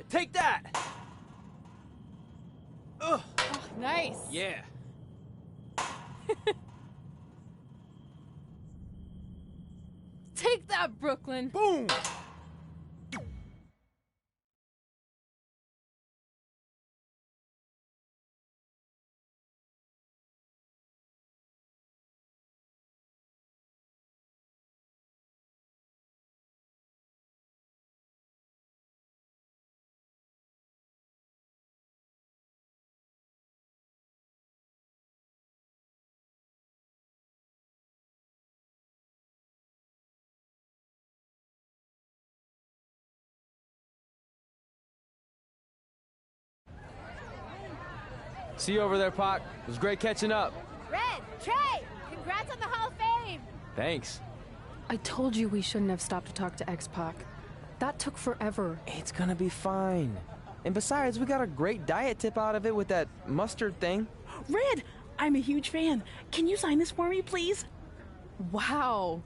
Take that! Ugh. Oh, nice. Yeah. Take that, Brooklyn. Boom! See you over there, Pac. It was great catching up. Red, Trey, congrats on the Hall of Fame. Thanks. I told you we shouldn't have stopped to talk to X-Pac. That took forever. It's gonna be fine. And besides, we got a great diet tip out of it with that mustard thing. Red, I'm a huge fan. Can you sign this for me, please? Wow.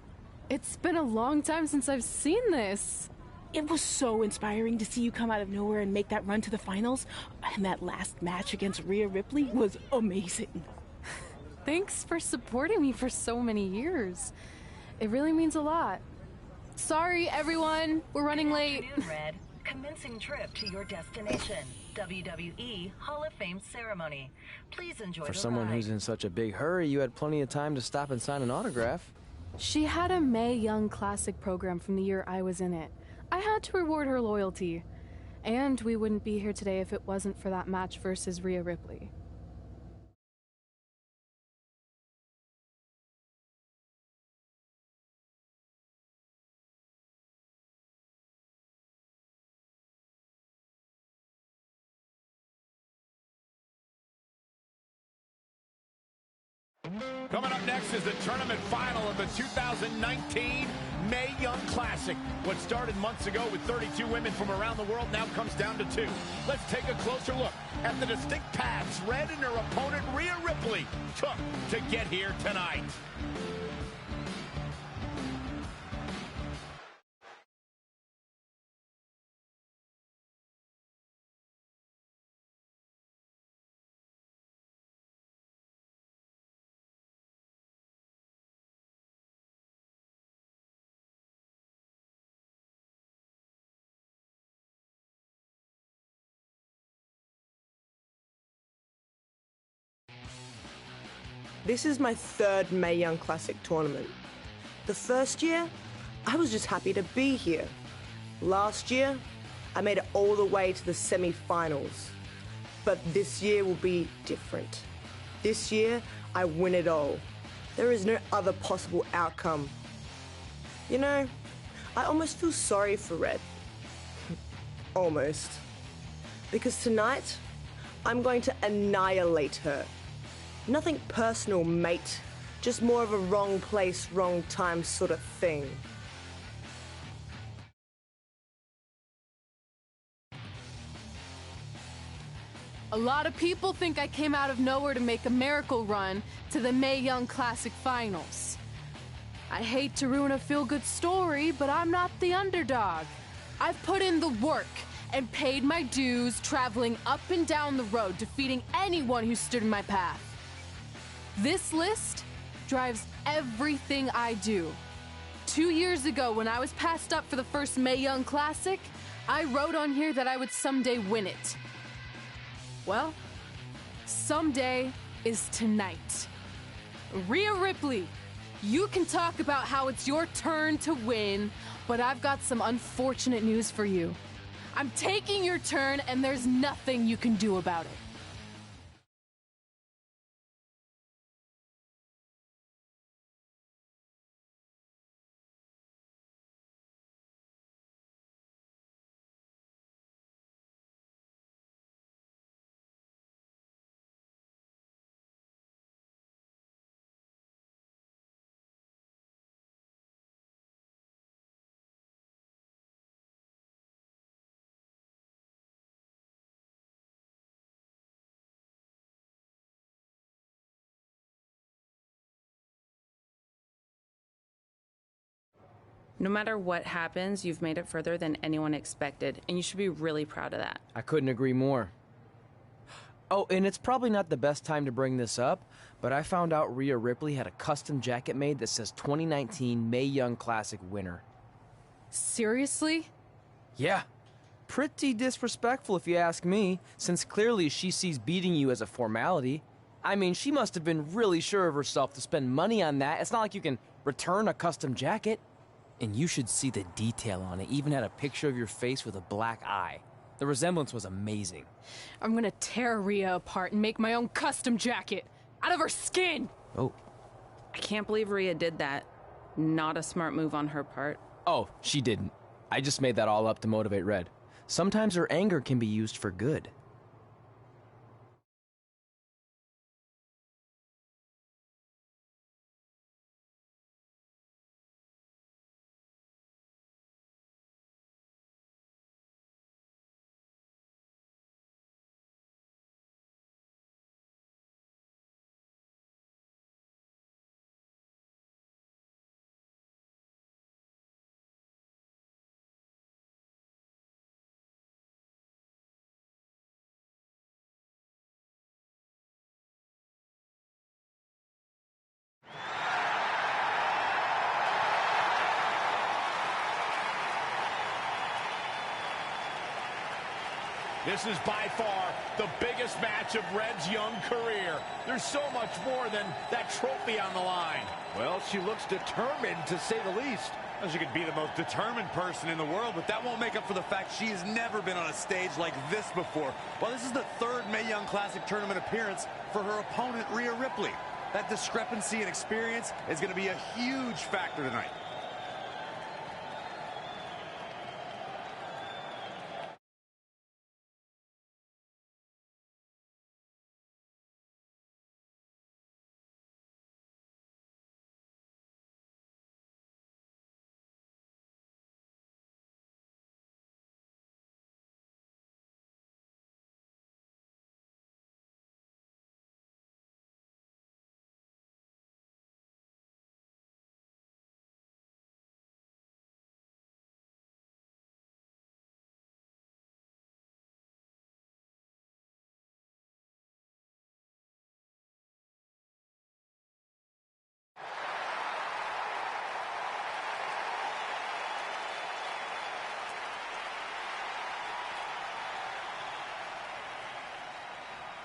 It's been a long time since I've seen this. It was so inspiring to see you come out of nowhere and make that run to the finals. And that last match against Rhea Ripley was amazing. Thanks for supporting me for so many years. It really means a lot. Sorry, everyone. We're running late. Good afternoon, Red. Commencing trip to your destination. WWE Hall of Fame ceremony. Please enjoy the For someone ride. who's in such a big hurry, you had plenty of time to stop and sign an autograph. She had a Mae Young Classic program from the year I was in it. I had to reward her loyalty. And we wouldn't be here today if it wasn't for that match versus Rhea Ripley. Coming up next is the tournament final of the 2019 Mae Young Classic. What started months ago with 32 women from around the world now comes down to 2. Let's take a closer look at the distinct paths Red and her opponent Rhea Ripley took to get here tonight. This is my 3rd Mae Young Classic tournament. The first year, I was just happy to be here. Last year, I made it all the way to the semi-finals. But this year will be different. This year, I win it all. There is no other possible outcome. You know, I almost feel sorry for Red. Almost. Because tonight, I'm going to annihilate her. Nothing personal, mate. Just more of a wrong place, wrong time sort of thing. A lot of people think I came out of nowhere to make a miracle run to the Mae Young Classic Finals. I hate to ruin a feel-good story, but I'm not the underdog. I've put in the work and paid my dues traveling up and down the road, defeating anyone who stood in my path. This list drives everything I do. 2 years ago, when I was passed up for the first Mae Young Classic, I wrote on here that I would someday win it. Well, someday is tonight. Rhea Ripley, you can talk about how it's your turn to win, but I've got some unfortunate news for you. I'm taking your turn, and there's nothing you can do about it. No matter what happens, you've made it further than anyone expected, and you should be really proud of that. I couldn't agree more. Oh, and it's probably not the best time to bring this up, but I found out Rhea Ripley had a custom jacket made that says 2019 Mae Young Classic winner. Seriously? Yeah. Pretty disrespectful if you ask me, since clearly she sees beating you as a formality. I mean, she must have been really sure of herself to spend money on that. It's not like you can return a custom jacket. And you should see the detail on it. Even had a picture of your face with a black eye. The resemblance was amazing. I'm gonna tear Rhea apart and make my own custom jacket out of her skin! Oh. I can't believe Rhea did that. Not a smart move on her part. Oh, she didn't. I just made that all up to motivate Red. Sometimes her anger can be used for good. This is by far the biggest match of Red's young career. There's so much more than that trophy on the line. Well, she looks determined, to say the least. Well, she could be the most determined person in the world, but that won't make up for the fact she has never been on a stage like this before. Well, this is the third Mae Young Classic tournament appearance for her opponent, Rhea Ripley. That discrepancy in experience is going to be a huge factor tonight.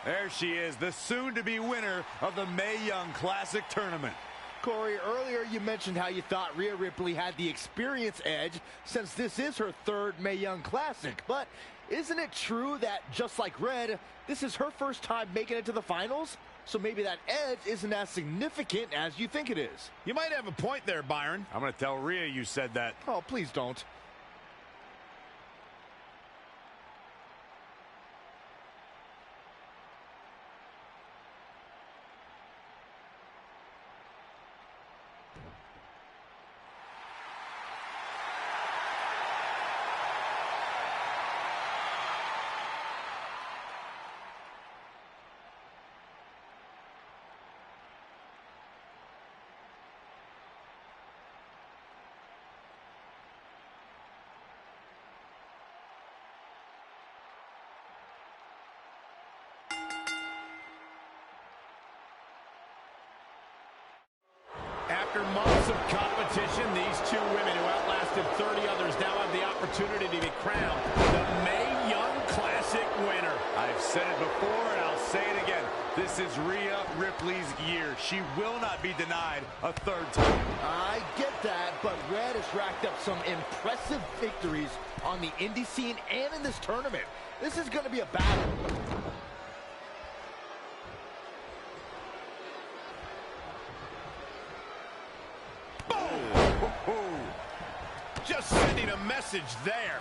There she is, the soon-to-be winner of the Mae Young Classic tournament. Corey, earlier you mentioned how you thought Rhea Ripley had the experience edge since this is her third Mae Young Classic. But isn't it true that, just like Red, this is her first time making it to the finals? So maybe that edge isn't as significant as you think it is. You might have a point there, Byron. I'm going to tell Rhea you said that. Oh, please don't. After months of competition, these two women who outlasted 30 others now have the opportunity to be crowned the Mae Young Classic winner. I've said it before and I'll say it again. This is Rhea Ripley's year. She will not be denied a third time. I get that, but Red has racked up some impressive victories on the indie scene and in this tournament. This is going to be a battle. Just sending a message there.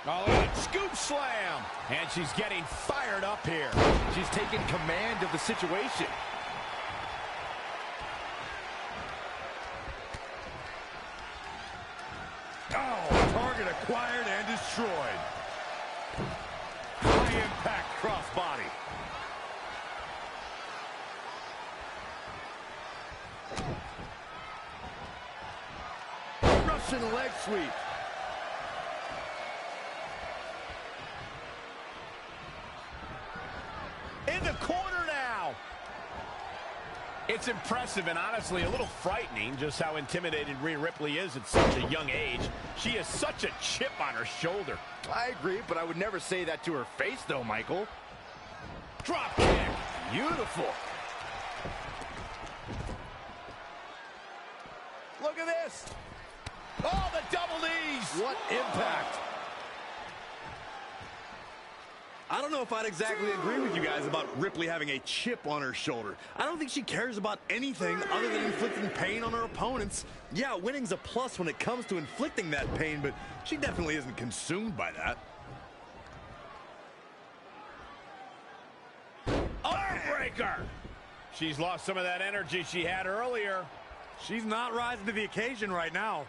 Oh, look at that scoop slam. And she's getting fired up here. She's taking command of the situation. Oh, target acquired and destroyed. High impact crossbody. Russian leg sweep. In the corner now. It's impressive and honestly a little frightening just how intimidated Rhea Ripley is at such a young age. She has such a chip on her shoulder. I agree, but I would never say that to her face, though, Michael. Drop kick. Beautiful. Look at this. Oh, the double knees. What impact. I don't know if I'd exactly agree with you guys about Ripley having a chip on her shoulder. I don't think she cares about anything other than inflicting pain on her opponents. Yeah, winning's a plus when it comes to inflicting that pain, but she definitely isn't consumed by that. Armbreaker. She's lost some of that energy she had earlier. She's not rising to the occasion right now.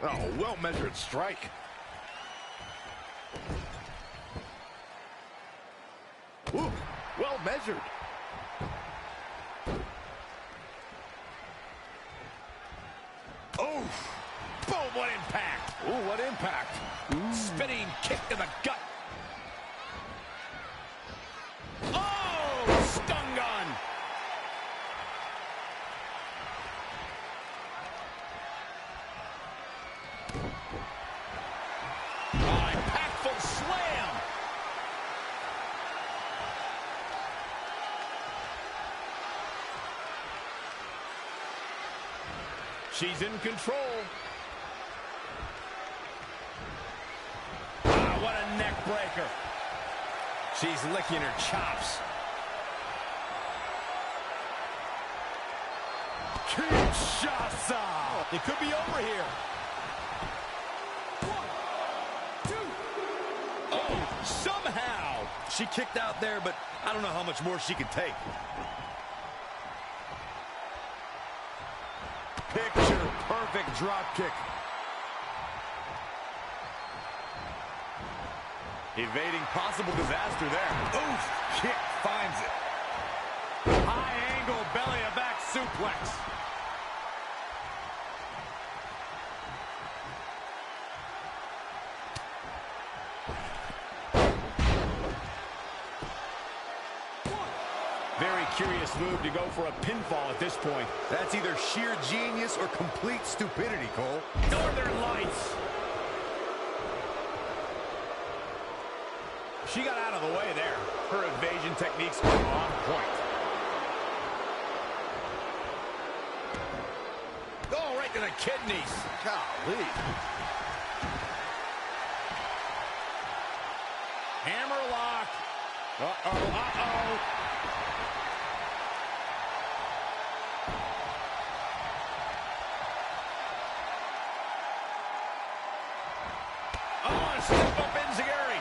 Oh, well-measured strike. Ooh, well measured. Oh, boom, what impact. Ooh, what impact. Ooh. Spinning kick to the gut. Oh, stun gun. Oh, impactful slam. She's in control. Ah, what a neck breaker. She's licking her chops. Kinshasa! It could be over here. 1, 2. Oh, somehow. She kicked out there, but I don't know how much more she could take. Picture perfect drop kick. Evading possible disaster there. Oof! Kick finds it. High angle belly to back suplex. Very curious move to go for a pinfall at this point. That's either sheer genius or complete stupidity, Cole. Northern Lights. She got out of the way there. Her evasion techniques are on point. Oh, right to the kidneys. Golly. Hammerlock. Uh-oh, uh-oh. Oh, a step up enziguri.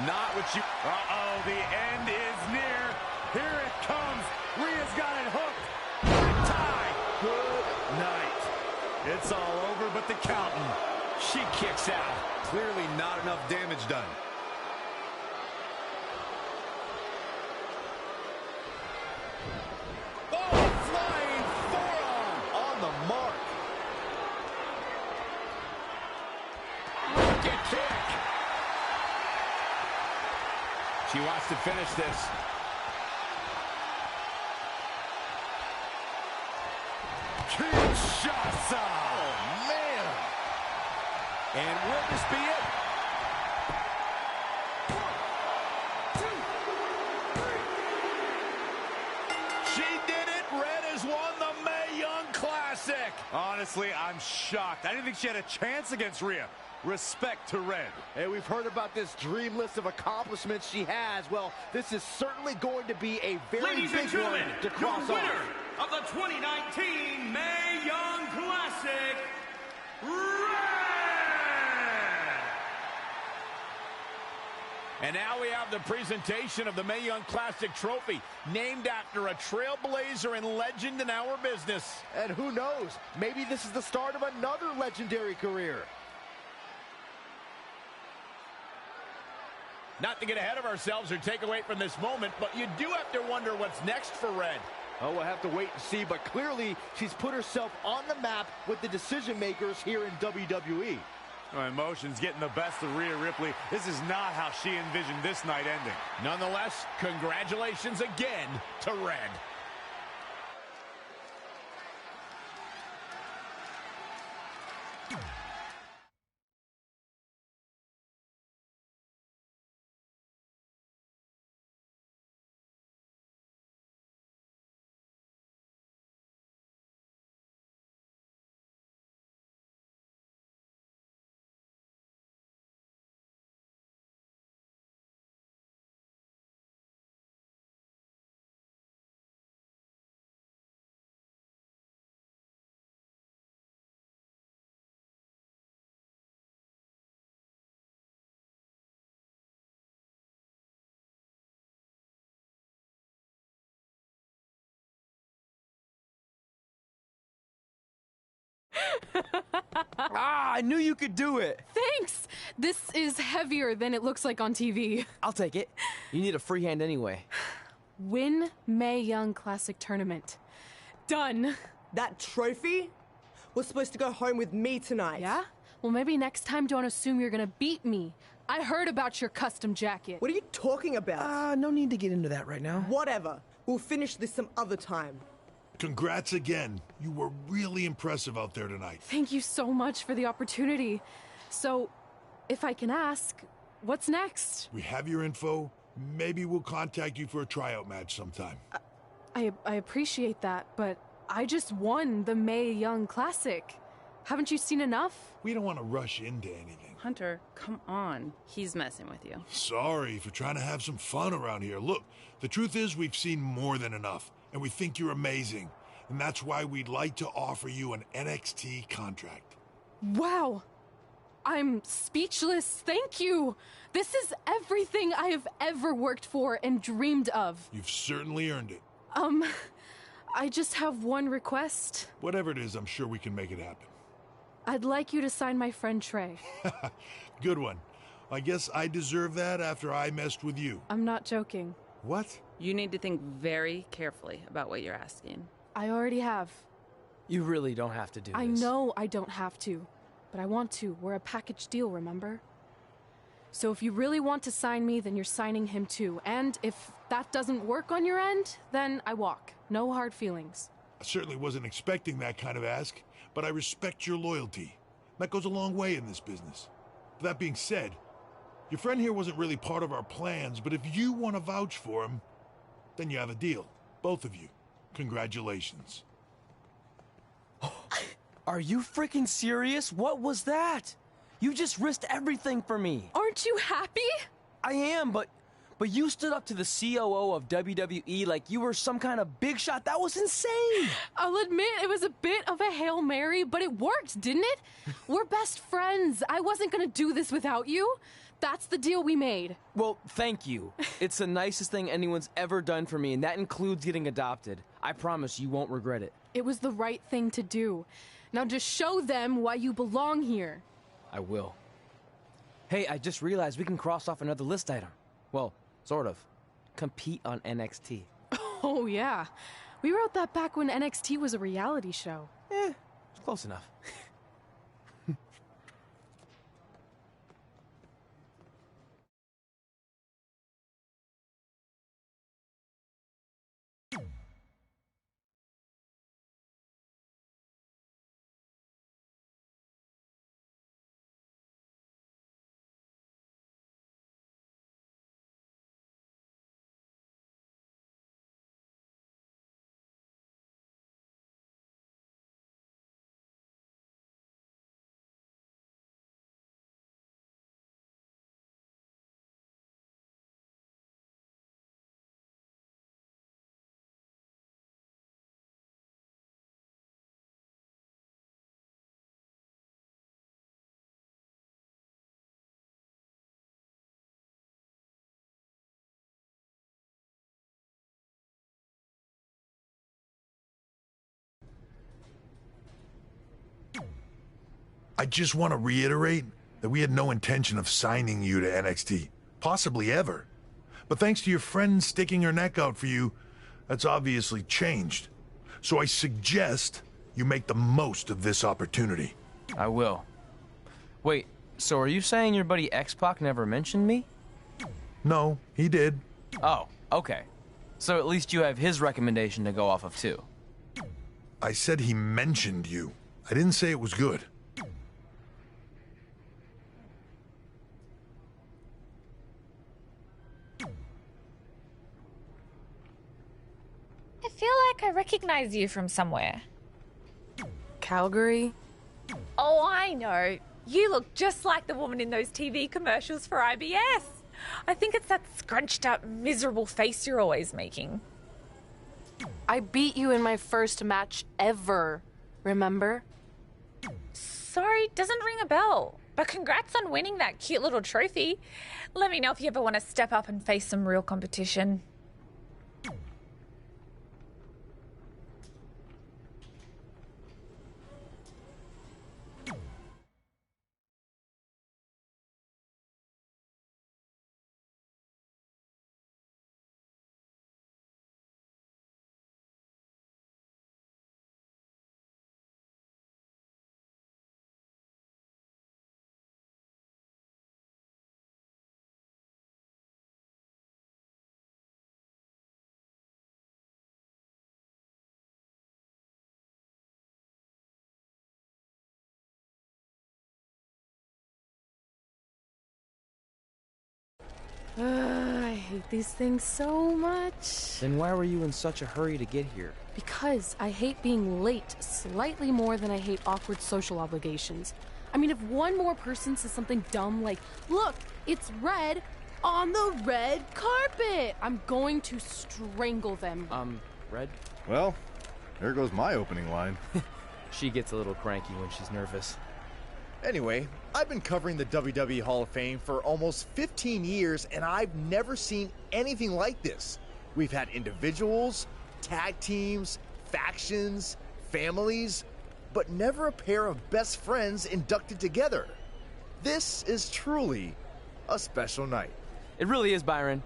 Not what you... Uh-oh, the end is near. Here it comes. Rhea's got it hooked. Tie. Good night. It's all over but the counting. She kicks out. Clearly not enough damage done. Oh, flying forearm. On the mark. Rocket kick. She wants to finish this. Kinshasa! Oh, man. And will this be it? 1, 2, 3. She did it. Red has won the Mae Young Classic. Honestly, I'm shocked. I didn't think she had a chance against Rhea. Respect to Red. Hey, we've heard about this dream list of accomplishments she has. Well, this is certainly going to be a very big one to cross off. Of the 2019 Mae Young Classic, Red! And now we have the presentation of the Mae Young Classic trophy, named after a trailblazer and legend in our business. And who knows, maybe this is the start of another legendary career. Not to get ahead of ourselves or take away from this moment, but you do have to wonder what's next for Red. Oh, we'll have to wait and see, but clearly she's put herself on the map with the decision makers here in WWE. Oh, emotions getting the best of Rhea Ripley. This is not how she envisioned this night ending. Nonetheless, congratulations again to Red. I knew you could do it. Thanks! This is heavier than it looks like on TV. I'll take it. You need a free hand anyway. Win Mae Young Classic Tournament. Done. That trophy was supposed to go home with me tonight. Yeah? Well, maybe next time don't assume you're gonna beat me. I heard about your custom jacket. What are you talking about? No need to get into that right now. Whatever. We'll finish this some other time. Congrats again. You were really impressive out there tonight. Thank you so much for the opportunity. So, if I can ask, what's next? We have your info. Maybe we'll contact you for a tryout match sometime. I appreciate that, but I just won the Mae Young Classic. Haven't you seen enough? We don't want to rush into anything. Hunter, come on. He's messing with you. Sorry for trying to have some fun around here. Look, the truth is we've seen more than enough, and we think you're amazing. And that's why we'd like to offer you an NXT contract. Wow. I'm speechless. Thank you. This is everything I have ever worked for and dreamed of. You've certainly earned it. I just have one request. Whatever it is, I'm sure we can make it happen. I'd like you to sign my friend Trey. Good one. I guess I deserve that after I messed with you. I'm not joking. What? You need to think very carefully about what you're asking. I already have. You really don't have to do this. I know I don't have to, but I want to. We're a package deal, remember? So if you really want to sign me, then you're signing him too. And if that doesn't work on your end, then I walk. No hard feelings. I certainly wasn't expecting that kind of ask, but I respect your loyalty. That goes a long way in this business. That being said, your friend here wasn't really part of our plans, but if you want to vouch for him, then you have a deal. Both of you. Congratulations. Are you freaking serious? What was that? You just risked everything for me. Aren't you happy? I am, but you stood up to the COO of WWE like you were some kind of big shot. That was insane. I'll admit it was a bit of a Hail Mary, but it worked, didn't it? We're best friends. I wasn't gonna do this without you. That's the deal we made. Well, thank you. It's the nicest thing anyone's ever done for me, and that includes getting adopted. I promise you won't regret it. It was the right thing to do. Now just show them why you belong here. I will. Hey, I just realized we can cross off another list item. Well, sort of. Compete on NXT. Oh, yeah. We wrote that back when NXT was a reality show. It's close enough. I just want to reiterate that we had no intention of signing you to NXT. possibly ever. But thanks to your friend sticking her neck out for you, that's obviously changed. So I suggest you make the most of this opportunity. I will. Wait, so are you saying your buddy X-Pac never mentioned me? No, he did. Oh, okay. So at least you have his recommendation to go off of too. I said he mentioned you. I didn't say it was good. I feel like I recognize you from somewhere. Calgary? Oh, I know. You look just like the woman in those TV commercials for IBS. I think it's that scrunched up, miserable face you're always making. I beat you in my first match ever, remember? Sorry, doesn't ring a bell. But congrats on winning that cute little trophy. Let me know if you ever want to step up and face some real competition. I hate these things so much. Then why were you in such a hurry to get here? Because I hate being late slightly more than I hate awkward social obligations. I mean, if one more person says something dumb like, look, it's red on the red carpet, I'm going to strangle them. Red? Well, there goes my opening line. She gets a little cranky when she's nervous. Anyway, I've been covering the WWE Hall of Fame for almost 15 years, and I've never seen anything like this. We've had individuals, tag teams, factions, families, but never a pair of best friends inducted together. This is truly a special night. It really is, Byron.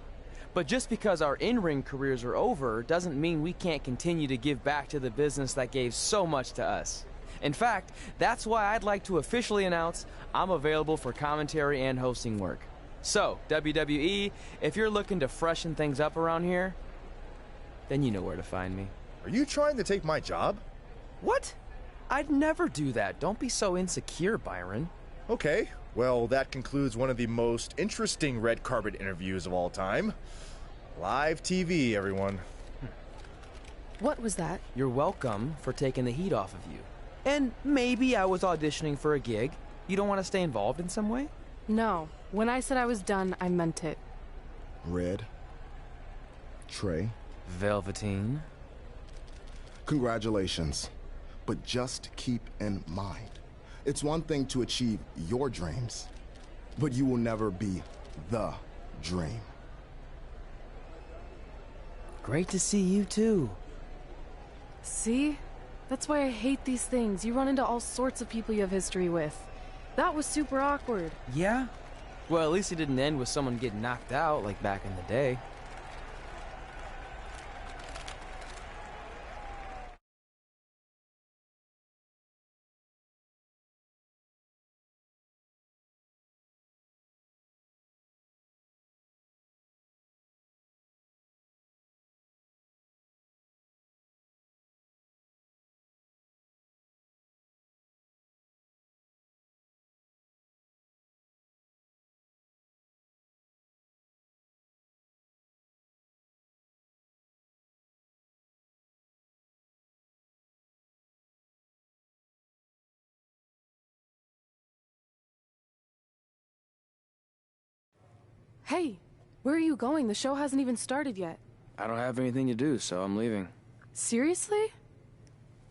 But just because our in-ring careers are over doesn't mean we can't continue to give back to the business that gave so much to us. In fact, that's why I'd like to officially announce I'm available for commentary and hosting work. So, WWE, if you're looking to freshen things up around here, then you know where to find me. Are you trying to take my job? What? I'd never do that. Don't be so insecure, Byron. Okay, well, that concludes one of the most interesting red carpet interviews of all time. Live TV, everyone. What was that? You're welcome for taking the heat off of you. And maybe I was auditioning for a gig. You don't want to stay involved in some way? No. When I said I was done, I meant it. Red. Trey. Velveteen. Congratulations. But just keep in mind, it's one thing to achieve your dreams, but you will never be the dream. Great to see you too. See? That's why I hate these things. You run into all sorts of people you have history with. That was super awkward. Yeah? Well, at least it didn't end with someone getting knocked out like back in the day. Hey, where are you going? The show hasn't even started yet. I don't have anything to do, so I'm leaving. Seriously?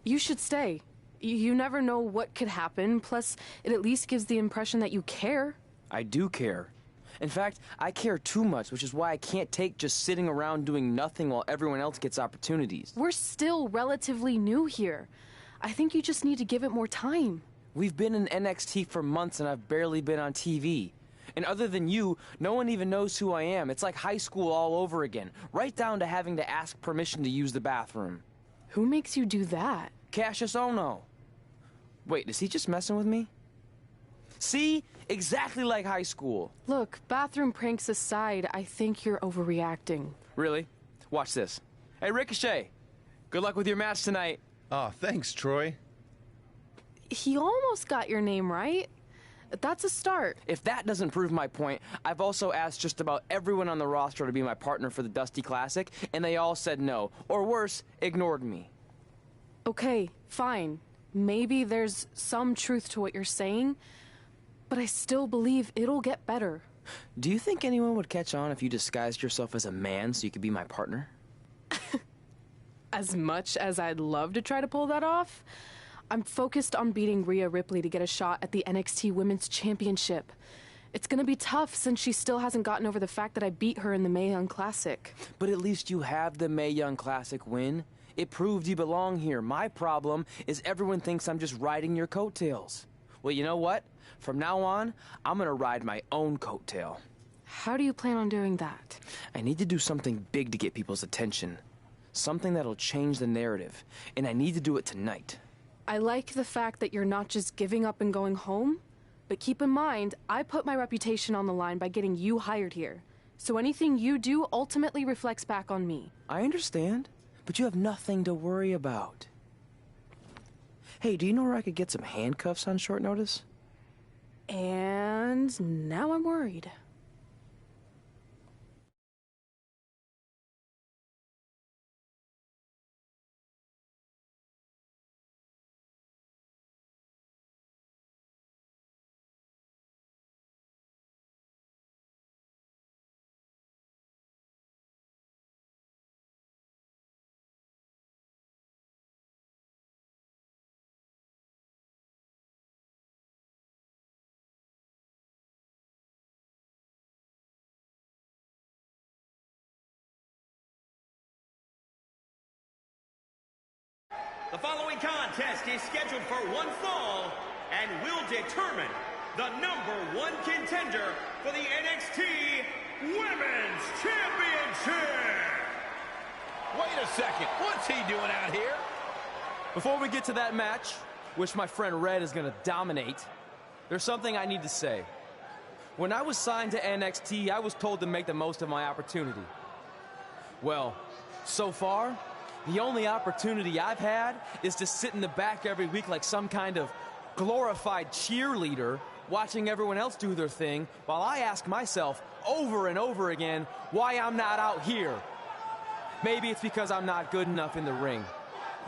You should stay. You never know what could happen, plus it at least gives the impression that you care. I do care. In fact, I care too much, which is why I can't take just sitting around doing nothing while everyone else gets opportunities. We're still relatively new here. I think you just need to give it more time. We've been in NXT for months and I've barely been on TV. And other than you, no one even knows who I am. It's like high school all over again, right down to having to ask permission to use the bathroom. Who makes you do that? Cassius Ono. Wait, is he just messing with me? See? Exactly like high school. Look, bathroom pranks aside, I think you're overreacting. Really? Watch this. Hey, Ricochet. Good luck with your match tonight. Oh, thanks, Troy. He almost got your name right. That's a start. If that doesn't prove my point, I've also asked just about everyone on the roster to be my partner for the Dusty Classic, and they all said no. Or worse, ignored me. Okay, fine. Maybe there's some truth to what you're saying, but I still believe it'll get better. Do you think anyone would catch on if you disguised yourself as a man so you could be my partner? As much as I'd love to try to pull that off, I'm focused on beating Rhea Ripley to get a shot at the NXT Women's Championship. It's gonna be tough since she still hasn't gotten over the fact that I beat her in the Mae Young Classic. But at least you have the Mae Young Classic win. It proved you belong here. My problem is everyone thinks I'm just riding your coattails. Well, you know what? From now on, I'm gonna ride my own coattail. How do you plan on doing that? I need to do something big to get people's attention. Something that'll change the narrative. And I need to do it tonight. I like the fact that you're not just giving up and going home, but keep in mind, I put my reputation on the line by getting you hired here. So anything you do ultimately reflects back on me. I understand, but you have nothing to worry about. Hey, do you know where I could get some handcuffs on short notice? And now I'm worried. The following contest is scheduled for one fall and will determine the #1 contender for the NXT Women's Championship. Wait a second. What's he doing out here? Before we get to that match, which my friend Red is gonna dominate, there's something I need to say. When I was signed to NXT, I was told to make the most of my opportunity. Well, so far, the only opportunity I've had is to sit in the back every week like some kind of glorified cheerleader, watching everyone else do their thing, while I ask myself over and over again why I'm not out here. Maybe it's because I'm not good enough in the ring,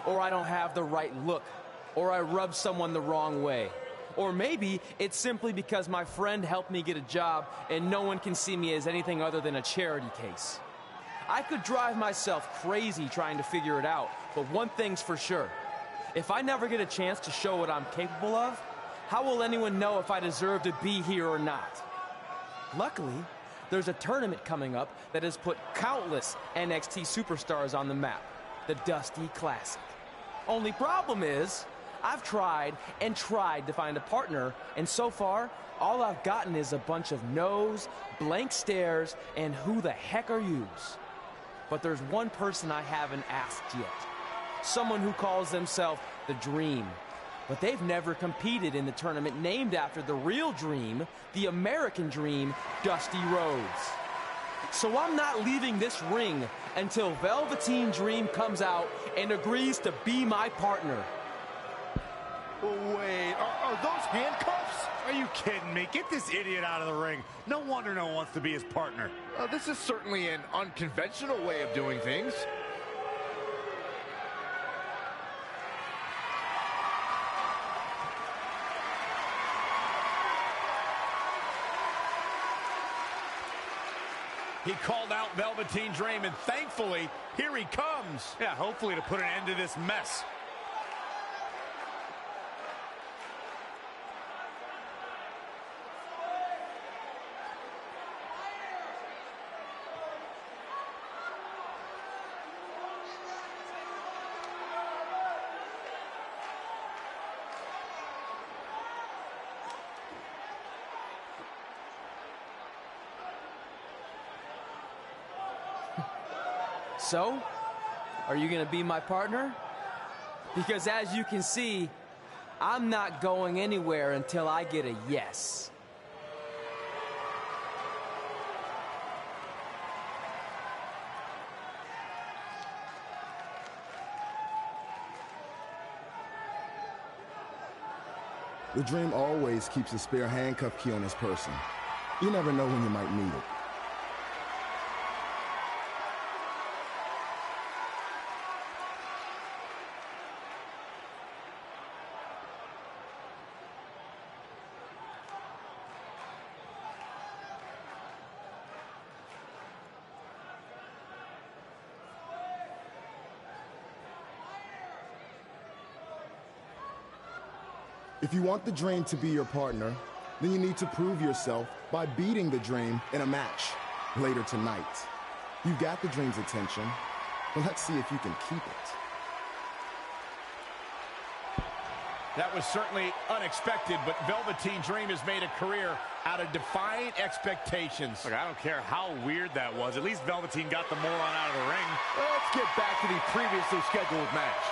or I don't have the right look, or I rub someone the wrong way. Or maybe it's simply because my friend helped me get a job and no one can see me as anything other than a charity case. I could drive myself crazy trying to figure it out, but one thing's for sure. If I never get a chance to show what I'm capable of, how will anyone know if I deserve to be here or not? Luckily, there's a tournament coming up that has put countless NXT superstars on the map, the Dusty Classic. Only problem is, I've tried and tried to find a partner, and so far, all I've gotten is a bunch of no's, blank stares, and who the heck are yous? But there's one person I haven't asked yet. Someone who calls themselves the Dream. But they've never competed in the tournament named after the real Dream, the American Dream, Dusty Rhodes. So I'm not leaving this ring until Velveteen Dream comes out and agrees to be my partner. Wait, are those handcuffs? Are you kidding me? Get this idiot out of the ring. No wonder no one wants to be his partner. This is certainly an unconventional way of doing things. He called out Velveteen Dream, and thankfully, here he comes. Yeah, hopefully to put an end to this mess. So, are you gonna be my partner? Because as you can see, I'm not going anywhere until I get a yes. The Dream always keeps a spare handcuff key on his person. You never know when you might need it. If you want the Dream to be your partner, then you need to prove yourself by beating the Dream in a match later tonight. You got the Dream's attention, but let's see if you can keep it. That was certainly unexpected, but Velveteen Dream has made a career out of defying expectations. Look, I don't care how weird that was. At least Velveteen got the moron out of the ring. Let's get back to the previously scheduled match.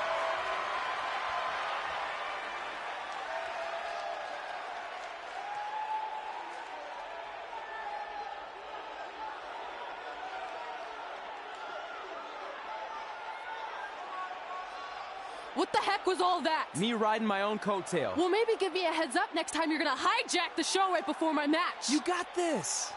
What the heck was all that? Me riding my own coattail. Well, maybe give me a heads up next time you're gonna hijack the show right before my match. You got this.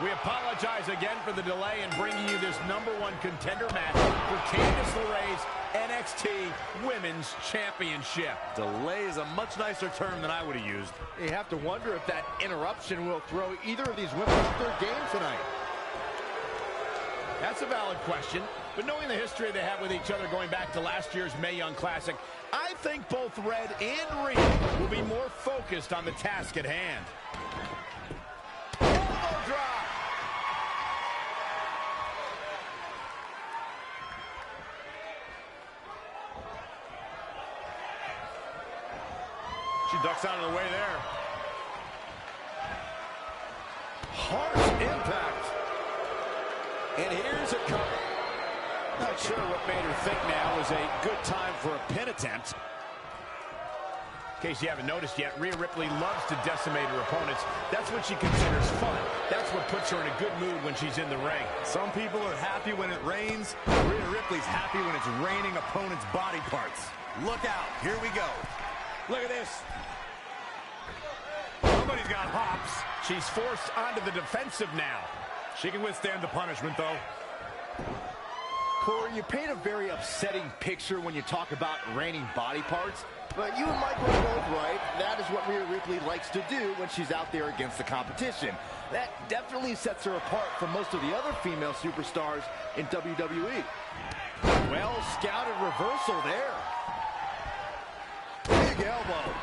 We apologize again for the delay in bringing you this #1 contender match for Candice LeRae's NXT Women's Championship. Delay is a much nicer term than I would have used. You have to wonder if that interruption will throw either of these women off their game tonight. That's a valid question, but knowing the history they have with each other going back to last year's Mae Young Classic, I think both Red and Rune will be more focused on the task at hand. Elbow drop. She ducks out of the way there. Harsh impact. And here's a cover. Not sure what made her think now was a good time for a pin attempt. In case you haven't noticed yet, Rhea Ripley loves to decimate her opponents. That's what she considers fun. That's what puts her in a good mood when she's in the ring. Some people are happy when it rains. Rhea Ripley's happy when it's raining opponents' body parts. Look out. Here we go. Look at this. Somebody's got hops. She's forced onto the defensive now. She can withstand the punishment, though. Corey, you paint a very upsetting picture when you talk about raining body parts, but you and Michael are both right. That is what Rhea Ripley likes to do when she's out there against the competition. That definitely sets her apart from most of the other female superstars in WWE. Well scouted reversal there. Big elbow.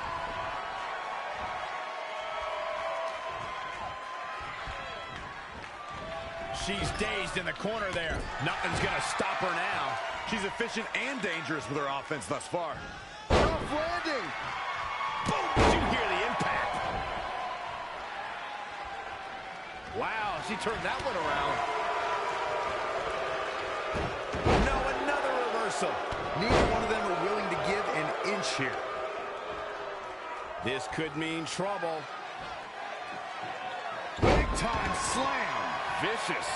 She's dazed in the corner there. Nothing's going to stop her now. She's efficient and dangerous with her offense thus far. Rough landing. Boom! Did you hear the impact? Wow, she turned that one around. No, another reversal. Neither one of them are willing to give an inch here. This could mean trouble. Big time slam. Vicious.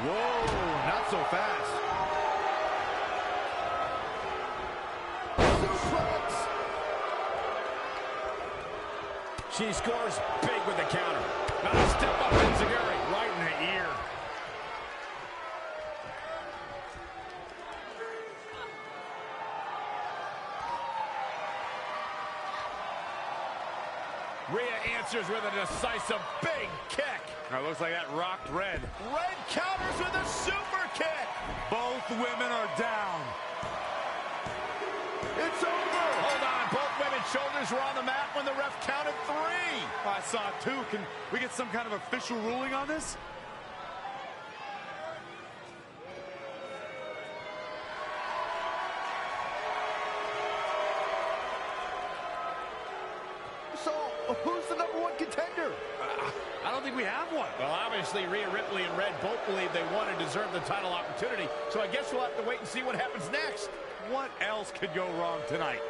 Whoa, not so fast. Suplex. She scores big with the counter. Nice step up in Zaguri. Right in the ear. answers with a decisive big kick. Now, looks like that rocked Red. Red counters with a super kick. Both women are down. It's over. Hold on. Both women's shoulders were on the mat when the ref counted 3. I saw 2. Can we get some kind of official ruling on this? So, who's the #1 contender? I don't think we have one. Well, obviously, Rhea Ripley and Red both believe they won and deserve the title opportunity, so I guess we'll have to wait and see what happens next. What else could go wrong tonight?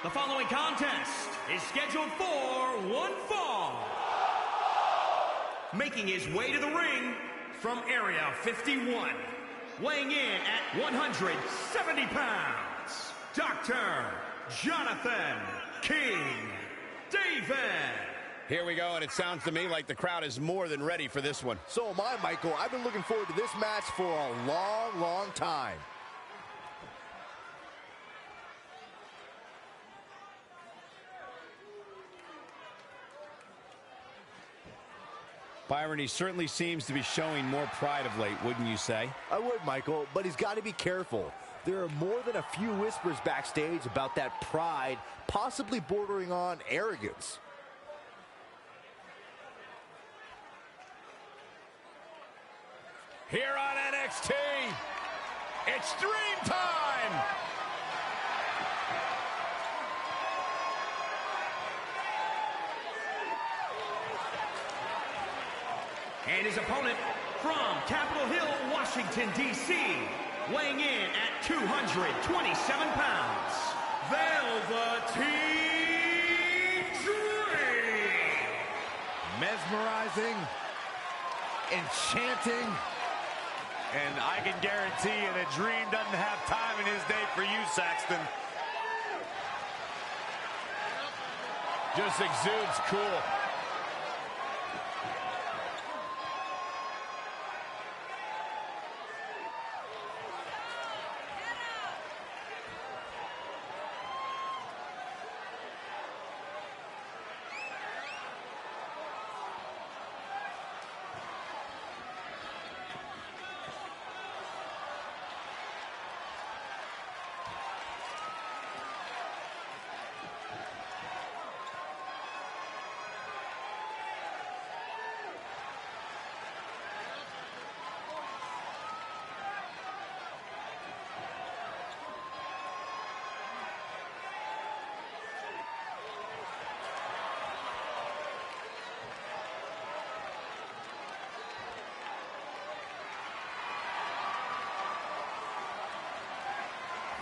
The following contest is scheduled for one fall. Making his way to the ring from Area 51, weighing in at 170 pounds, Dr. Jonathan King David. Here we go, and it sounds to me like the crowd is more than ready for this one. So am I, Michael. I've been looking forward to this match for a long, long time. Byron, he certainly seems to be showing more pride of late, wouldn't you say? I would, Michael, but he's got to be careful. There are more than a few whispers backstage about that pride, possibly bordering on arrogance. Here on NXT, it's Dream Time! And his opponent from Capitol Hill, Washington, D.C., weighing in at 227 pounds, Velveteen Dream. Mesmerizing, enchanting, and I can guarantee you that Dream doesn't have time in his day for you, Saxton. Just exudes cool.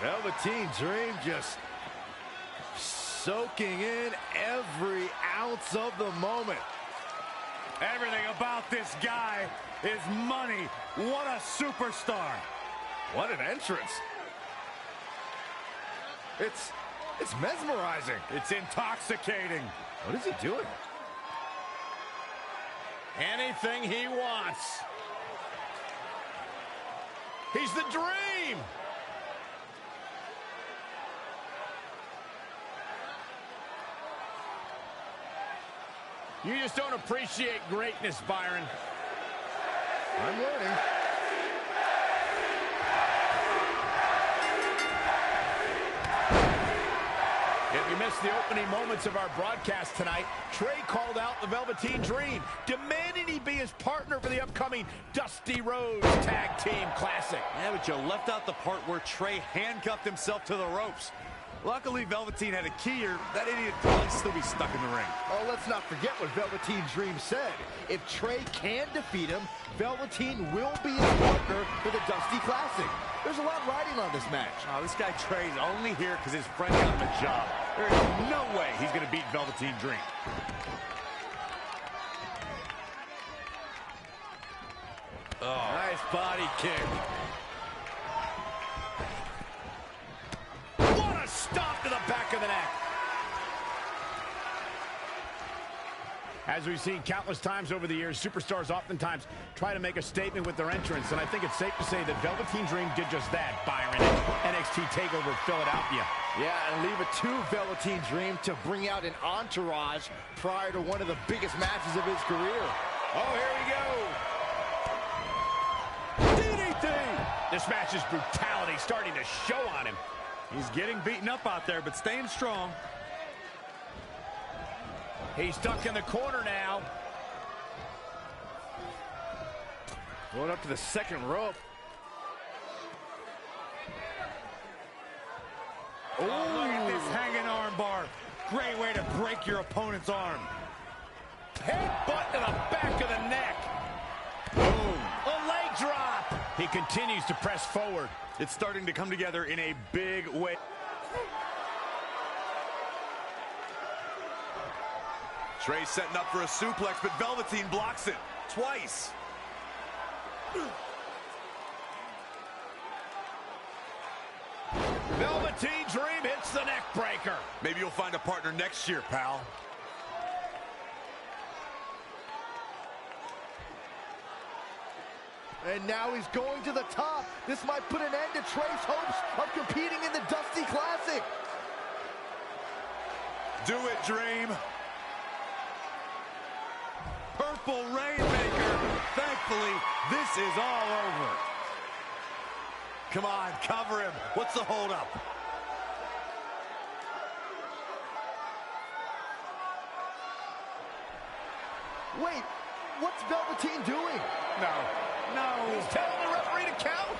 Velveteen Dream just soaking in every ounce of the moment. Everything about this guy is money. What a superstar. What an entrance. It's mesmerizing. It's intoxicating. What is he doing? Anything he wants. He's the Dream. You just don't appreciate greatness, Byron. I'm learning. If you missed the opening moments of our broadcast tonight, Trey called out the Velveteen Dream, demanding he be his partner for the upcoming Dusty Rhodes Tag Team Classic. Yeah, but you left out the part where Trey handcuffed himself to the ropes. Luckily, Velveteen had a key, or that idiot would probably still be stuck in the ring. Oh, let's not forget what Velveteen Dream said. If Trey can defeat him, Velveteen will be his partner for the Dusty Classic. There's a lot riding on this match. Oh, this guy Trey's only here because his friend got him a job. There is no way he's going to beat Velveteen Dream. Oh, nice body kick. What a stomp to the back of the neck. As we've seen countless times over the years, superstars oftentimes try to make a statement with their entrance, and I think it's safe to say that Velveteen Dream did just that, Byron, at NXT TakeOver Philadelphia. Yeah, and leave it to Velveteen Dream to bring out an entourage prior to one of the biggest matches of his career. Oh, here we go. DDT! This match's brutality starting to show on him. He's getting beaten up out there, but staying strong. He's stuck in the corner now. Going up to the second rope. Oh, look at this hanging arm bar. Great way to break your opponent's arm. Headbutt to the back of the neck. Boom. A leg drop. He continues to press forward. It's starting to come together in a big way. Trey setting up for a suplex, but Velveteen blocks it twice. Velveteen Dream hits the neck breaker. Maybe you'll find a partner next year, pal. And now he's going to the top. This might put an end to Trey's hopes of competing in the Dusty Classic. Do it, Dream. Purple Rainmaker. Thankfully, this is all over. Come on, cover him. What's the holdup? Wait, what's Velveteen doing? No. He's telling the referee to count.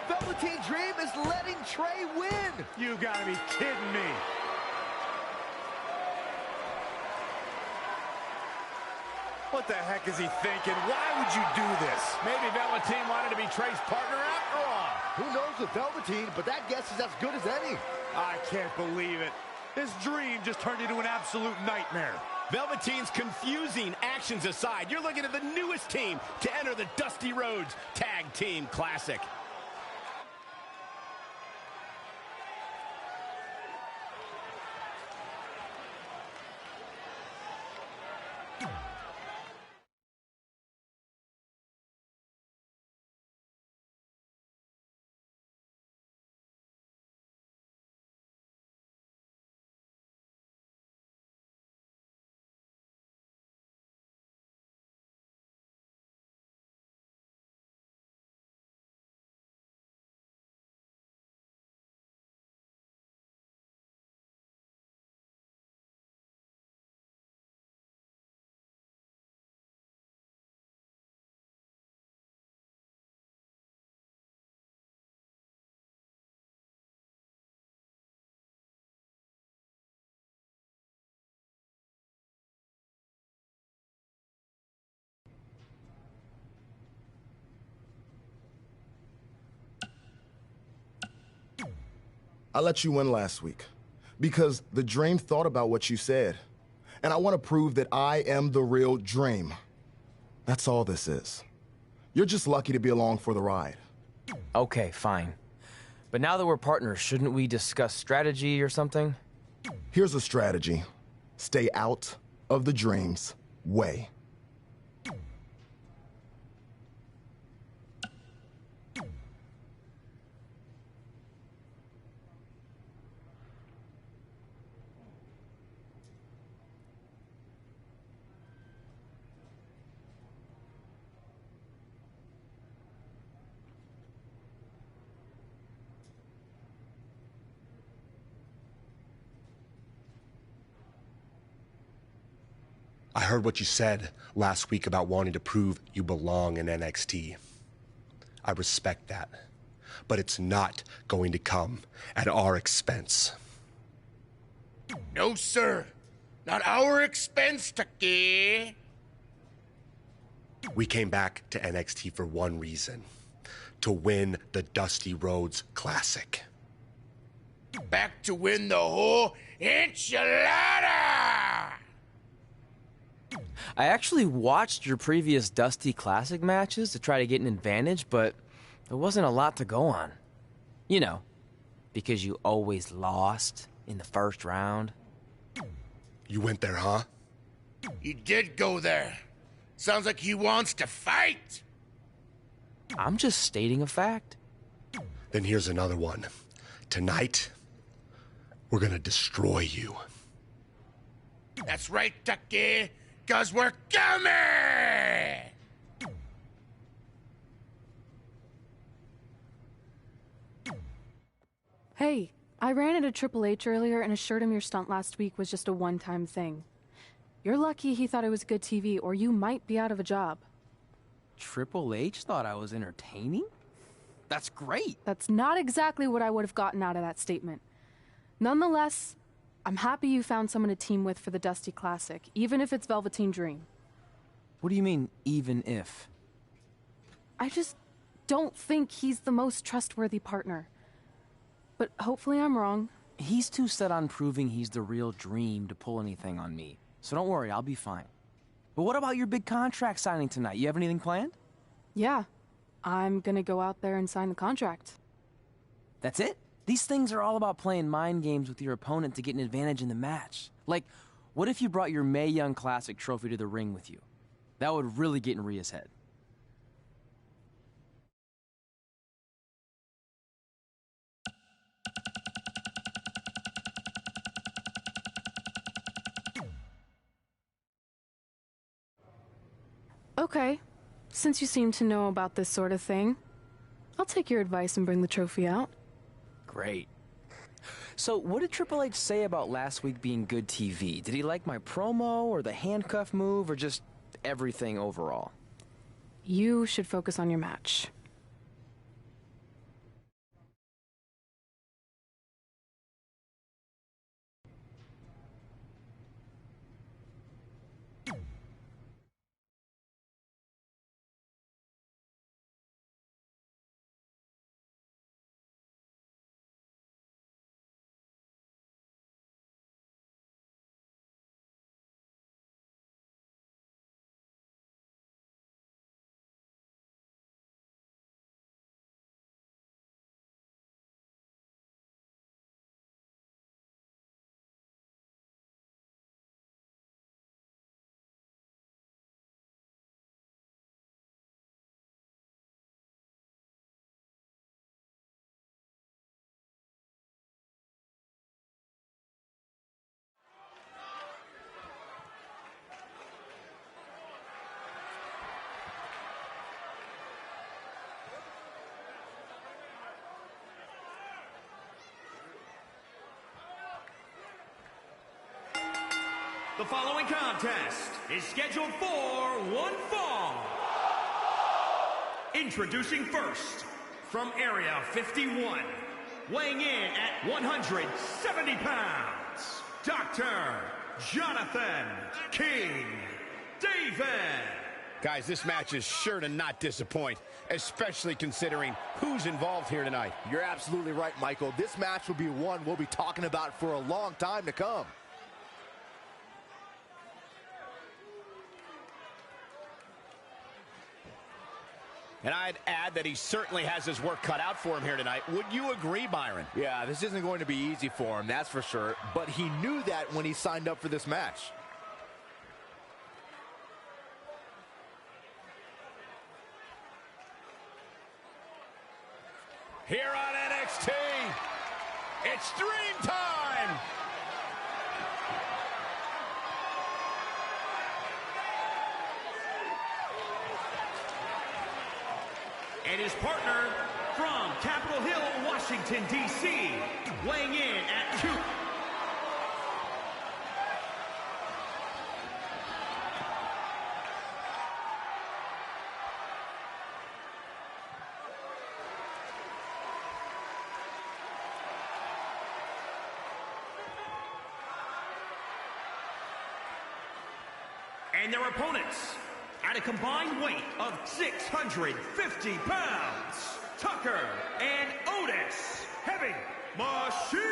Velveteen Dream is letting Trey win. You gotta be kidding me. What the heck is he thinking? Why would you do this? Maybe Velveteen wanted to be Trey's partner after all. Who knows with Velveteen, but that guess is as good as any. I can't believe it. This dream just turned into an absolute nightmare. Velveteen's confusing actions aside, you're looking at the newest team to enter the Dusty Rhodes Tag Team Classic. I let you win last week because the Dream thought about what you said. And I want to prove that I am the real Dream. That's all this is. You're just lucky to be along for the ride. Okay, fine. But now that we're partners, shouldn't we discuss strategy or something? Here's a strategy. Stay out of the Dream's way. I heard what you said last week about wanting to prove you belong in NXT. I respect that, but it's not going to come at our expense. No, sir. Not our expense, Tucky. We came back to NXT for one reason: to win the Dusty Rhodes Classic. Back to win the whole enchilada! I actually watched your previous Dusty Classic matches to try to get an advantage, but there wasn't a lot to go on. You know, because you always lost in the first round. You went there, huh? He did go there. Sounds like he wants to fight. I'm just stating a fact. Then here's another one. Tonight, we're gonna destroy you. That's right, Tucky, 'cause we're coming! Hey, I ran into Triple H earlier and assured him your stunt last week was just a one-time thing. You're lucky he thought it was good TV, or you might be out of a job. Triple H thought I was entertaining? That's great. That's not exactly what I would have gotten out of that statement. Nonetheless, I'm happy you found someone to team with for the Dusty Classic, even if it's Velveteen Dream. What do you mean, even if? I just don't think he's the most trustworthy partner. But hopefully I'm wrong. He's too set on proving he's the real Dream to pull anything on me. So don't worry, I'll be fine. But what about your big contract signing tonight? You have anything planned? Yeah, I'm gonna go out there and sign the contract. That's it? These things are all about playing mind games with your opponent to get an advantage in the match. Like, what if you brought your Mae Young Classic trophy to the ring with you? That would really get in Rhea's head. Okay, since you seem to know about this sort of thing, I'll take your advice and bring the trophy out. Great. So, what did Triple H say about last week being good TV? Did he like my promo, or the handcuff move, or just everything overall? You should focus on your match. The following contest is scheduled for one fall. Introducing first, from Area 51, weighing in at 170 pounds, Dr. Jonathan King David. Guys, this match is sure to not disappoint, especially considering who's involved here tonight. You're absolutely right, Michael. This match will be one we'll be talking about for a long time to come. And I'd add that he certainly has his work cut out for him here tonight. Would you agree, Byron? Yeah, this isn't going to be easy for him, that's for sure. But he knew that when he signed up for this match. Here on NXT, it's Dream Time! And his partner from Capitol Hill, Washington, D.C., weighing in at And their opponents, at a combined weight of 650 pounds, Tucker and Otis, heavy machinery.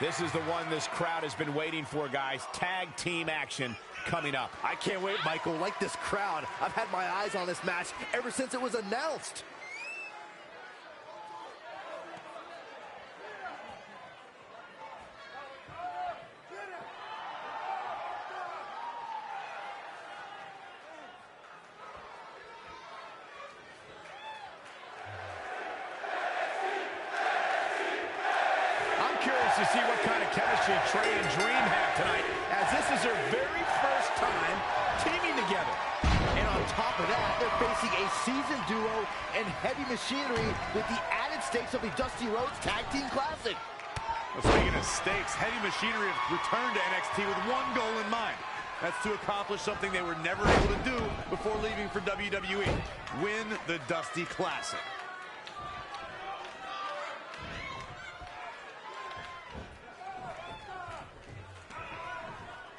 This is the one this crowd has been waiting for, guys. Tag team action coming up. I can't wait, Michael. Like this crowd, I've had my eyes on this match ever since it was announced. To see what kind of chemistry Trey and Dream have tonight, as this is their very first time teaming together. And on top of that, they're facing a seasoned duo and heavy machinery with the added stakes of the Dusty Rhodes Tag Team Classic. Well, speaking of stakes, heavy machinery have returned to NXT with one goal in mind. That's to accomplish something they were never able to do before leaving for WWE. Win the Dusty Classic.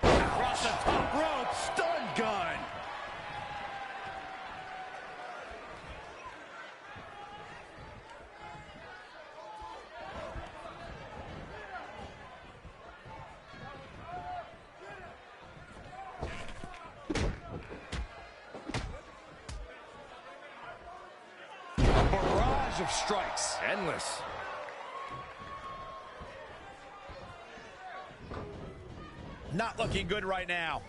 Across the top rope, stun gun. Barrage of strikes. Endless. Not looking good right now.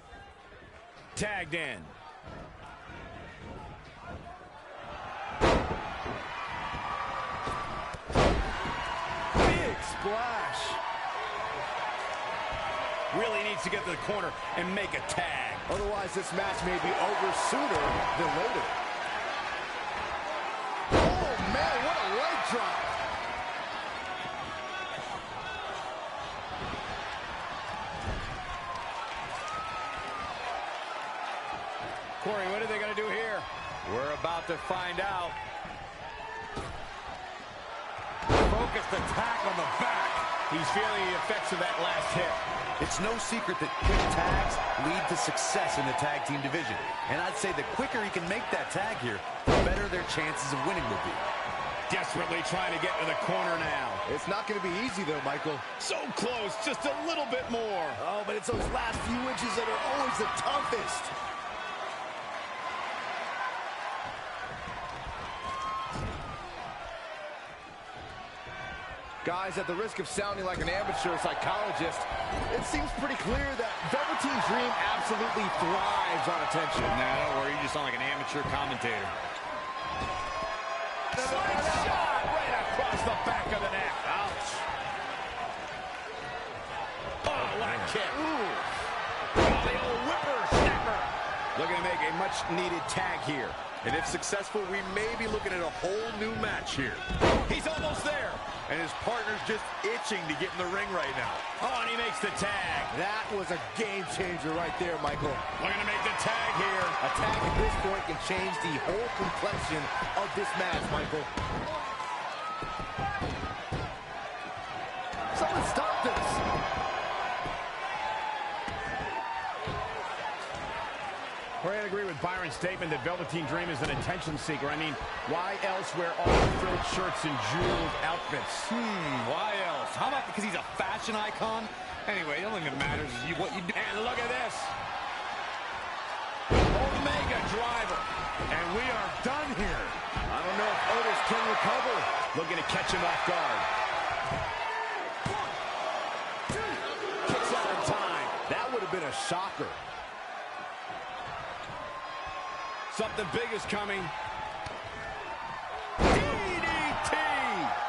Tagged in. Big splash. Really needs to get to the corner and make a tag. Otherwise, this match may be over sooner than later. Oh, man, what a leg drop. Corey, what are they going to do here? We're about to find out. Focused attack on the back. He's feeling the effects of that last hit. It's no secret that quick tags lead to success in the tag team division. And I'd say the quicker he can make that tag here, the better their chances of winning will be. Desperately trying to get to the corner now. It's not going to be easy, though, Michael. So close, just a little bit more. Oh, but it's those last few inches that are always the toughest. Guys, at the risk of sounding like an amateur psychologist, it seems pretty clear that Velveteen Dream absolutely thrives on attention. Nah, don't worry, you just sound like an amateur commentator. Slingshot right across the back of the neck. Ouch. Oh, what a kick. Ooh. Oh, the old whipper-snapper. Looking to make a much-needed tag here. And if successful, we may be looking at a whole new match here. He's almost there. And his partner's just itching to get in the ring right now. Oh, and he makes the tag. That was a game changer right there, Michael. Looking to make the tag here. A tag at this point can change the whole complexion of this match, Michael. Someone stop this. I agree with Byron's statement that Velveteen Dream is an attention seeker. I mean, why else wear all the frilled shirts and jeweled outfits? Why else? How about because he's a fashion icon? Anyway, the only thing that matters is what you do. And look at this. Omega driver. And we are done here. I don't know if Otis can recover. Looking to catch him off guard. 1, 2, kicks out in time. That would have been a shocker. Something big is coming. DDT!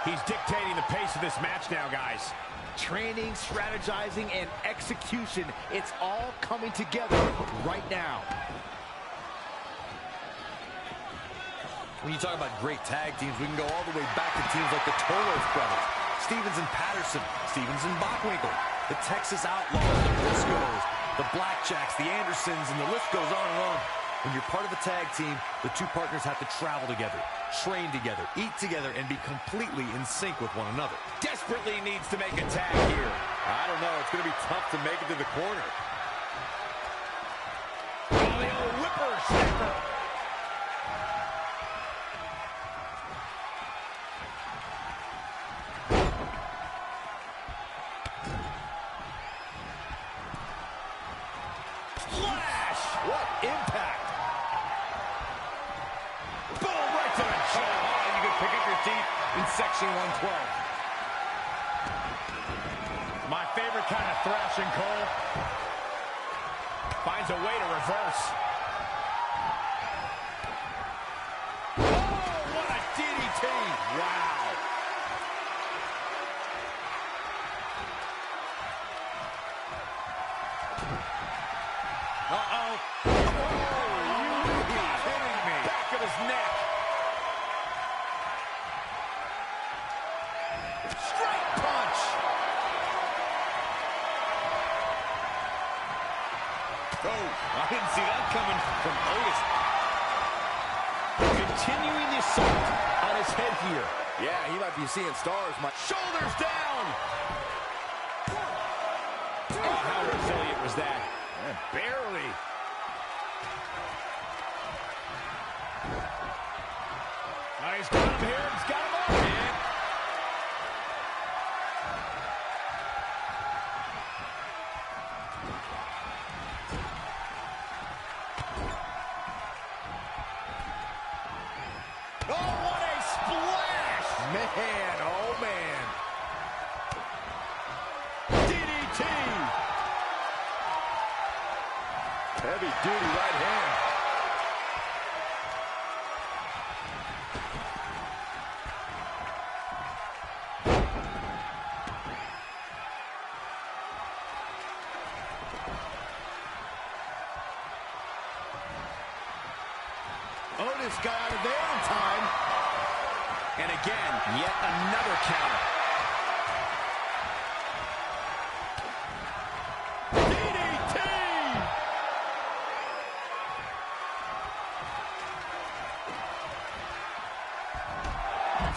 He's dictating the pace of this match now, guys. Training, strategizing, and execution. It's all coming together right now. When you talk about great tag teams, we can go all the way back to teams like the Tolos brothers, Stevens and Patterson, Stevens and Bockwinkel, the Texas Outlaws, the Briscoes, the Blackjacks, the Andersons, and the list goes on and on. When you're part of a tag team, the two partners have to travel together, train together, eat together, and be completely in sync with one another. Desperately needs to make a tag here. I don't know. It's going to be tough to make it to the corner. Whippersnapper. Flash! What impact! Boom, right to the jaw. Oh, you can pick up your teeth in section 112. My favorite kind of thrashing, Cole. Finds a way to reverse. Oh, what a DDT! Wow. Uh-oh. Oh, you kidding me? Back of his neck. Straight punch. Oh, I didn't see that coming from Otis. Continuing the assault on his head here. Yeah, he might be seeing stars. Shoulders down. Oh, how resilient was that? Yeah, barely. Oh, he's got him here. He's got him up. And oh, what a splash! Man, oh man. DDT! Heavy duty right hand. Otis got out of there in time. And again, yet another counter. DDT!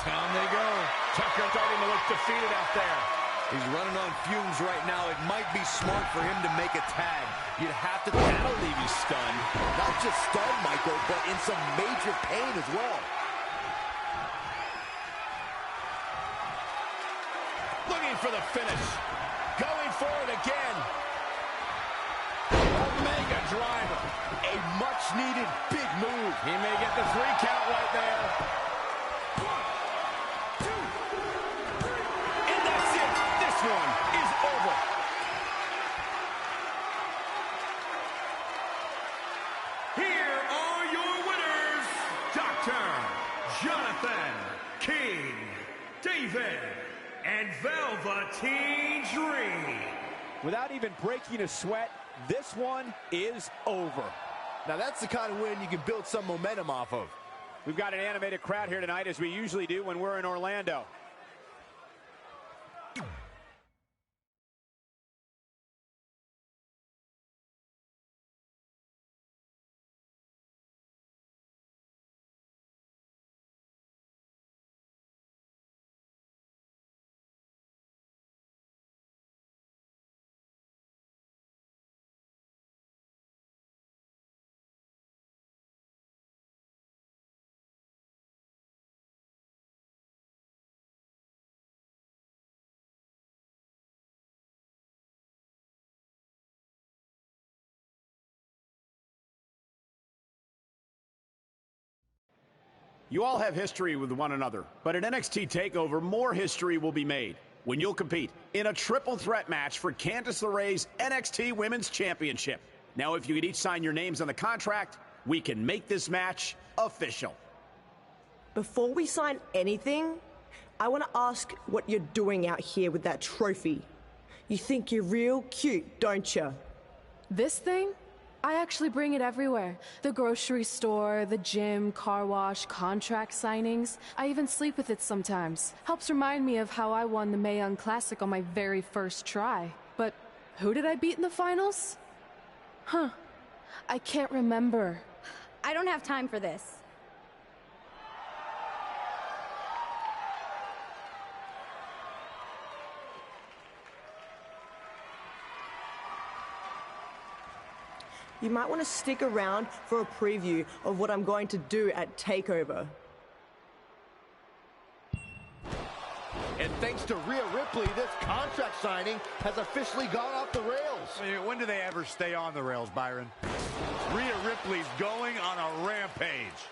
Down they go. Tucker starting to look defeated out there. He's running on fumes right now. It might be smart for him to make a tag. You'd have to... That'll leave you stunned. Not just stunned, Michael, but in some major pain as well. Looking for the finish. Going for it again. Omega driver. A much-needed big move. He may get the 3 count right there. 1, 2, 3. And that's it. This one is over. Here are your winners, Dr. Jonathan King David and Velveteen Dream. Without even breaking a sweat, this one is over. Now that's the kind of win you can build some momentum off of. We've got an animated crowd here tonight, as we usually do when we're in Orlando. You all have history with one another, but at NXT TakeOver, more history will be made when you'll compete in a triple threat match for Candice LeRae's NXT Women's Championship. Now, if you could each sign your names on the contract, we can make this match official. Before we sign anything, I want to ask what you're doing out here with that trophy. You think you're real cute, don't you? This thing? I actually bring it everywhere. The grocery store, the gym, car wash, contract signings. I even sleep with it sometimes. Helps remind me of how I won the Mae Young Classic on my very first try. But who did I beat in the finals? Huh. I can't remember. I don't have time for this. you might want to stick around for a preview of what I'm going to do at TakeOver. And thanks to Rhea Ripley, this contract signing has officially gone off the rails. I mean, when do they ever stay on the rails, Byron? Rhea Ripley's going on a rampage.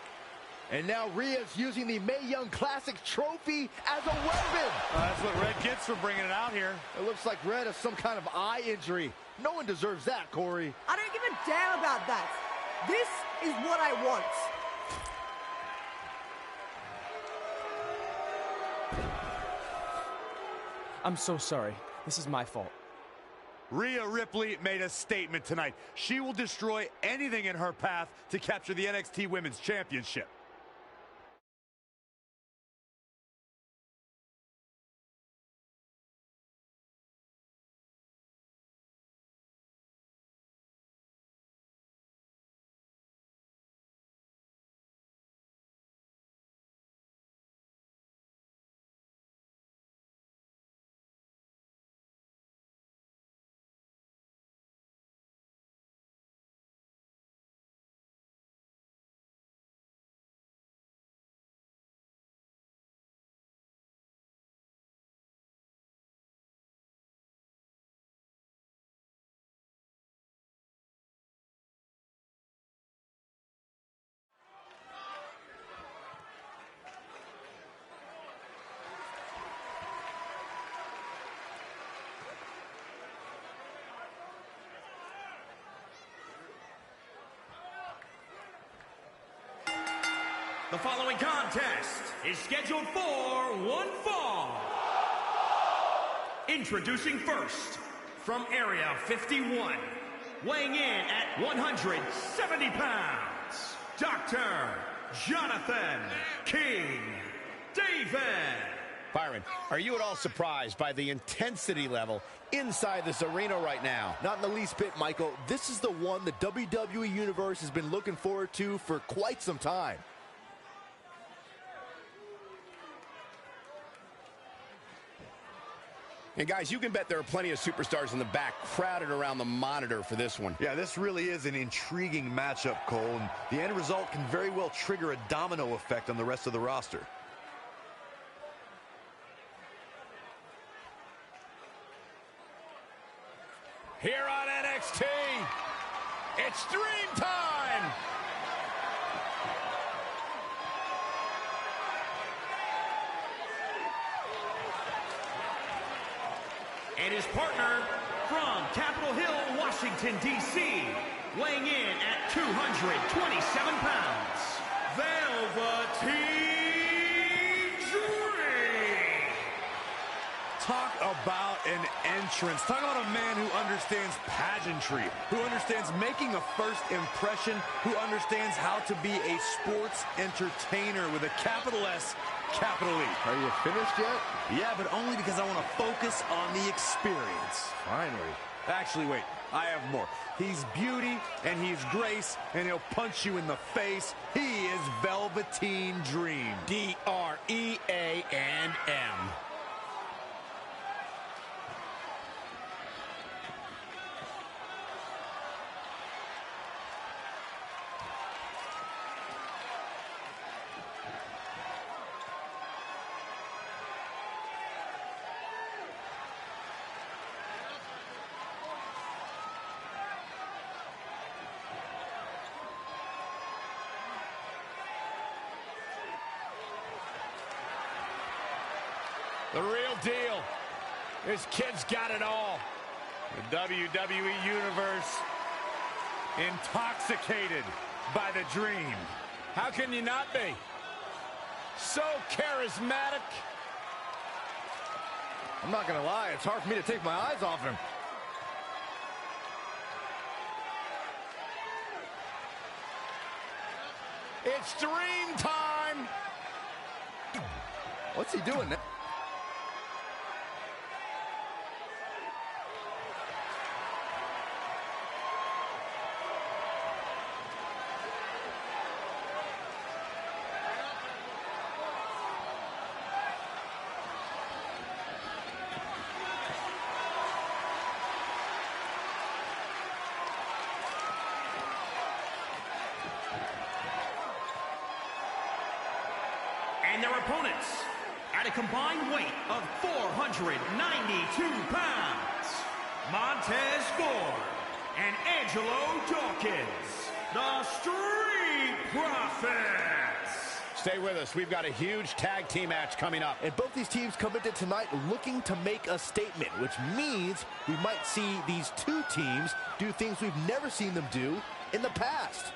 And now Rhea's using the Mae Young Classic trophy as a weapon. That's what Red gets for bringing it out here. It looks like Red has some kind of eye injury. No one deserves that, Corey. I don't give a damn about that. This is what I want. I'm so sorry. This is my fault. Rhea Ripley made a statement tonight. She will destroy anything in her path to capture the NXT Women's Championship. The following contest is scheduled for one fall. Introducing first, from Area 51, weighing in at 170 pounds, Dr. Jonathan King David. Byron, are you at all surprised by the intensity level inside this arena right now? Not in the least bit, Michael. This is the one the WWE Universe has been looking forward to for quite some time. And guys, you can bet there are plenty of superstars in the back crowded around the monitor for this one. Yeah, this really is an intriguing matchup, Cole, and the end result can very well trigger a domino effect on the rest of the roster. Here on NXT, it's Dream Time! And his partner from Capitol Hill, Washington, D.C., weighing in at 227 pounds, Velveteen Dream. Talk about an entrance. Talk about a man who understands pageantry, who understands making a first impression, who understands how to be a sports entertainer with a capital S, capital E. Are you finished yet? Yeah, but only because I want to focus on the experience. Finally. Actually, wait, I have more. He's beauty, and he's grace, and he'll punch you in the face. He is Velveteen Dream. D-R-E-A-N-M. The real deal. This kid's got it all. The WWE Universe intoxicated by the Dream. How can you not be? So charismatic. I'm not gonna lie, it's hard for me to take my eyes off him. It's Dream Time. What's he doing now? their opponents, at a combined weight of 492 pounds, Montez Ford and Angelo Dawkins, the Street Profits. Stay with us. We've got a huge tag team match coming up. And both these teams come into tonight looking to make a statement, which means we might see these two teams do things we've never seen them do in the past.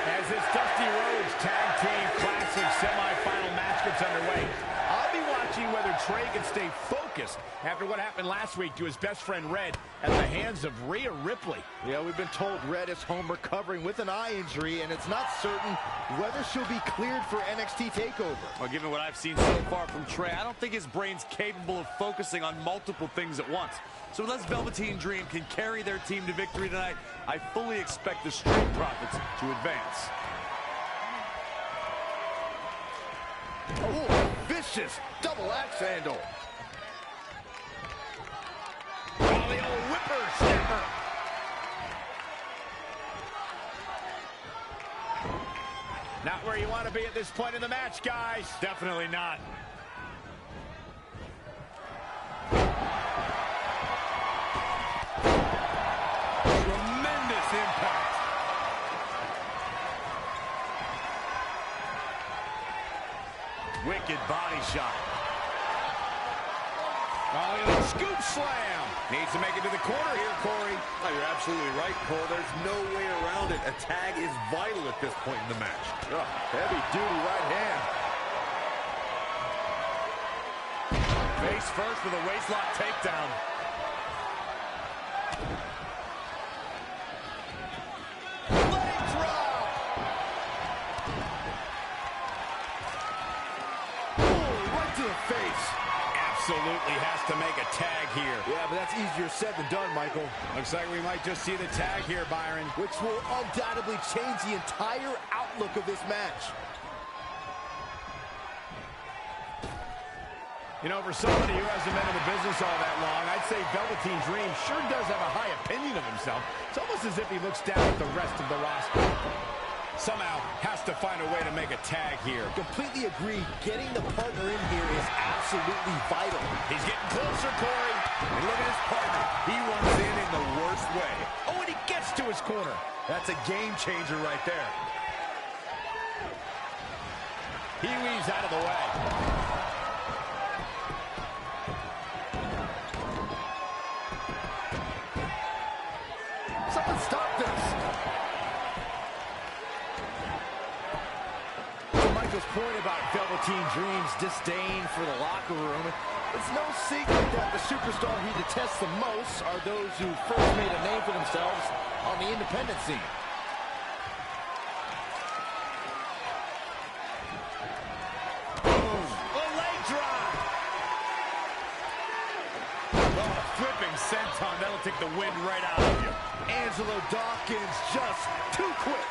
As this Dusty Rhodes Tag Team Classic semifinal match gets underway, I'll be watching whether Trey can stay focused after what happened last week to his best friend Red at the hands of Rhea Ripley. Yeah, we've been told Red is home recovering with an eye injury, and it's not certain whether she'll be cleared for NXT TakeOver. Well, given what I've seen so far from Trey, I don't think his brain's capable of focusing on multiple things at once. So unless Velveteen Dream can carry their team to victory tonight, I fully expect the Street Profits to advance. Oh, vicious double axe handle. Oh, the old whipper-snapper. Not where you want to be at this point in the match, guys. Definitely not. Tremendous impact. Wicked body shot. Oh, scoop slam. Needs to make it to the corner here, Corey. Oh, you're absolutely right, Cole. There's no way around it. A tag is vital at this point in the match. Oh, heavy-duty right hand. Face first with a waistlock takedown. Leg drop. Oh, right to the face. Absolutely has to make a tag here. Yeah, but that's easier said than done, Michael. Looks like we might just see the tag here, Byron. Which will undoubtedly change the entire outlook of this match. You know, for somebody who hasn't been in the business all that long, I'd say Velveteen Dream sure does have a high opinion of himself. It's almost as if he looks down at the rest of the roster. Somehow has to find a way to make a tag here. Completely agree. Getting the partner in here is absolutely vital. He's getting closer, Corey. And look at his partner. He runs in the worst way. Oh, and he gets to his corner. That's a game changer right there. He weaves out of the way. Someone stop this. Michael's point about Velveteen Dream's disdain for the locker room, it's no secret that the superstar he detests the most are those who first made a name for themselves on the independent scene. Boom. A leg drop. Oh, flipping senton. That'll take the wind right out of you. Angelo Dawkins just too quick.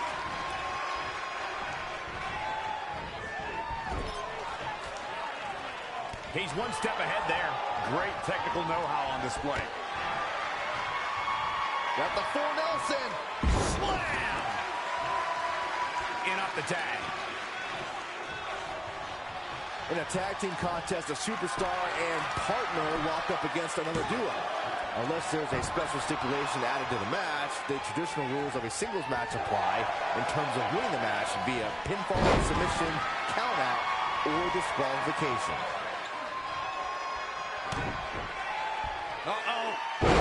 He's one step ahead there. Great technical know-how on display. Got the 4 Nelson. Slam! In off the tag. In a tag team contest, a superstar and partner lock up against another duo. Unless there's a special stipulation added to the match, the traditional rules of a singles match apply in terms of winning the match via pinfall, submission, countout, or disqualification. Uh-oh. Oh,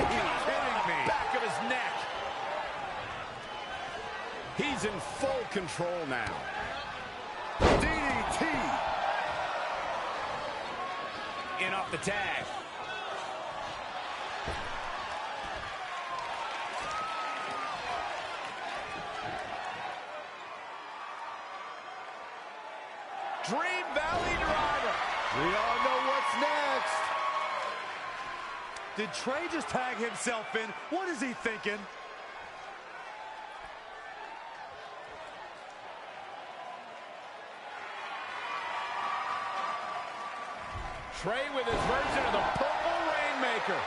you kidding me? Back of his neck. He's in full control now. DDT. In off the tag. Dream Valley Driver. We all know what's next. Did Trey just tag himself in? What is he thinking? Trey with his version of the Purple Rainmaker.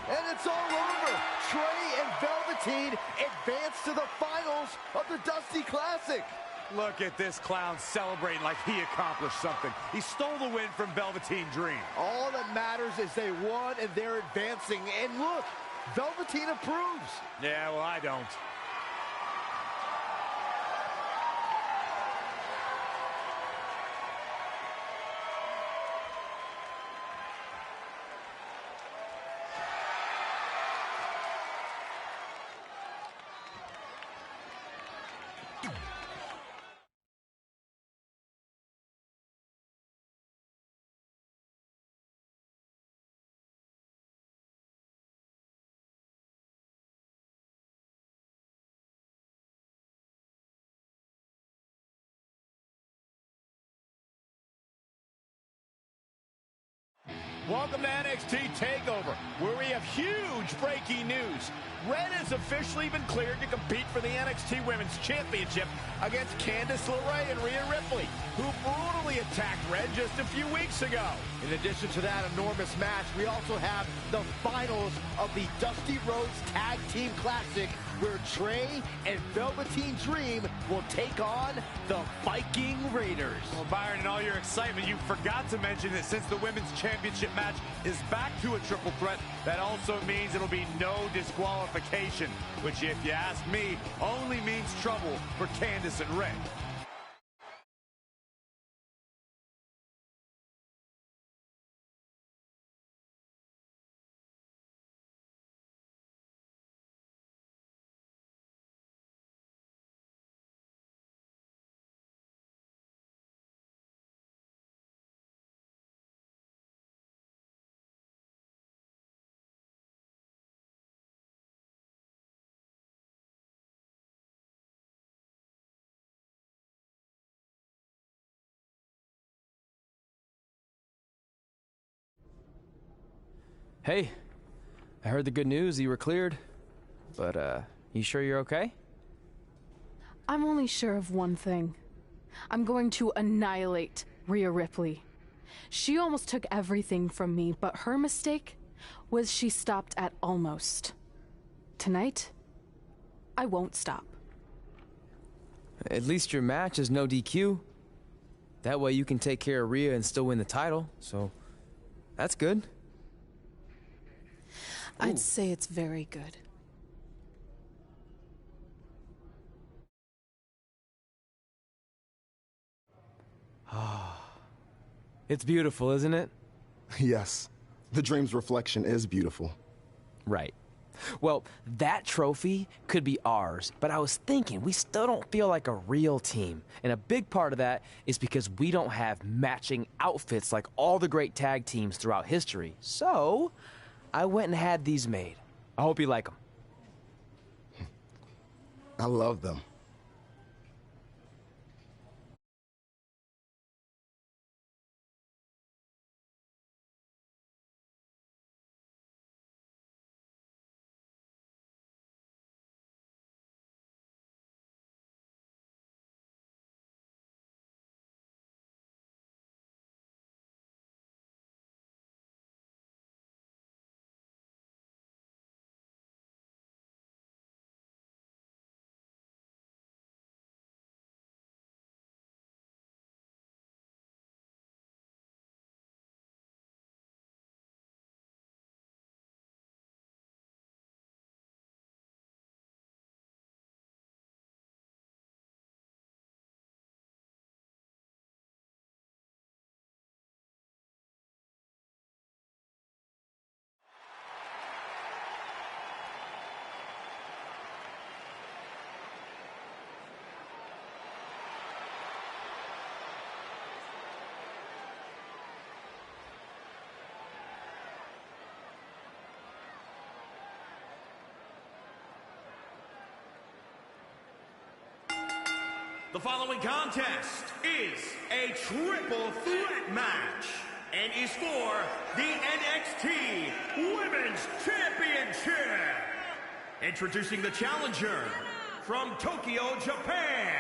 And it's all over. Trey and Velveteen advance to the finals of the Dusty Classic. Look at this clown celebrating like he accomplished something. He stole the win from Velveteen Dream. All that matters is they won and they're advancing. And look, Velveteen approves. Yeah, well, I don't. Welcome to NXT TakeOver, where we have huge breaking news. Red has officially been cleared to compete for the NXT Women's Championship against Candice LeRae and Rhea Ripley, who brutally attacked Red just a few weeks ago. In addition to that enormous match, we also have the finals of the Dusty Rhodes Tag Team Classic, where Trey and Velveteen Dream will take on the Viking Raiders. Well, Byron, in all your excitement, you forgot to mention that since the Women's Championship match is back to a triple threat, that also means it'll be no disqualification, which, if you ask me, only means trouble for Candice and Red. Hey, I heard the good news, you were cleared. But, you sure you're okay? I'm only sure of one thing. I'm going to annihilate Rhea Ripley. She almost took everything from me, but her mistake was she stopped at almost. Tonight, I won't stop. At least your match is no DQ. That way you can take care of Rhea and still win the title, so that's good. I'd say it's very good. It's beautiful, isn't it? Yes, the Dream's reflection is beautiful. Right. Well, that trophy could be ours, but I was thinking we still don't feel like a real team. And a big part of that is because we don't have matching outfits like all the great tag teams throughout history. So, I went and had these made. I hope you like them. I love them. The following contest is a triple threat match and is for the NXT Women's Championship. Introducing the challenger from Tokyo, Japan,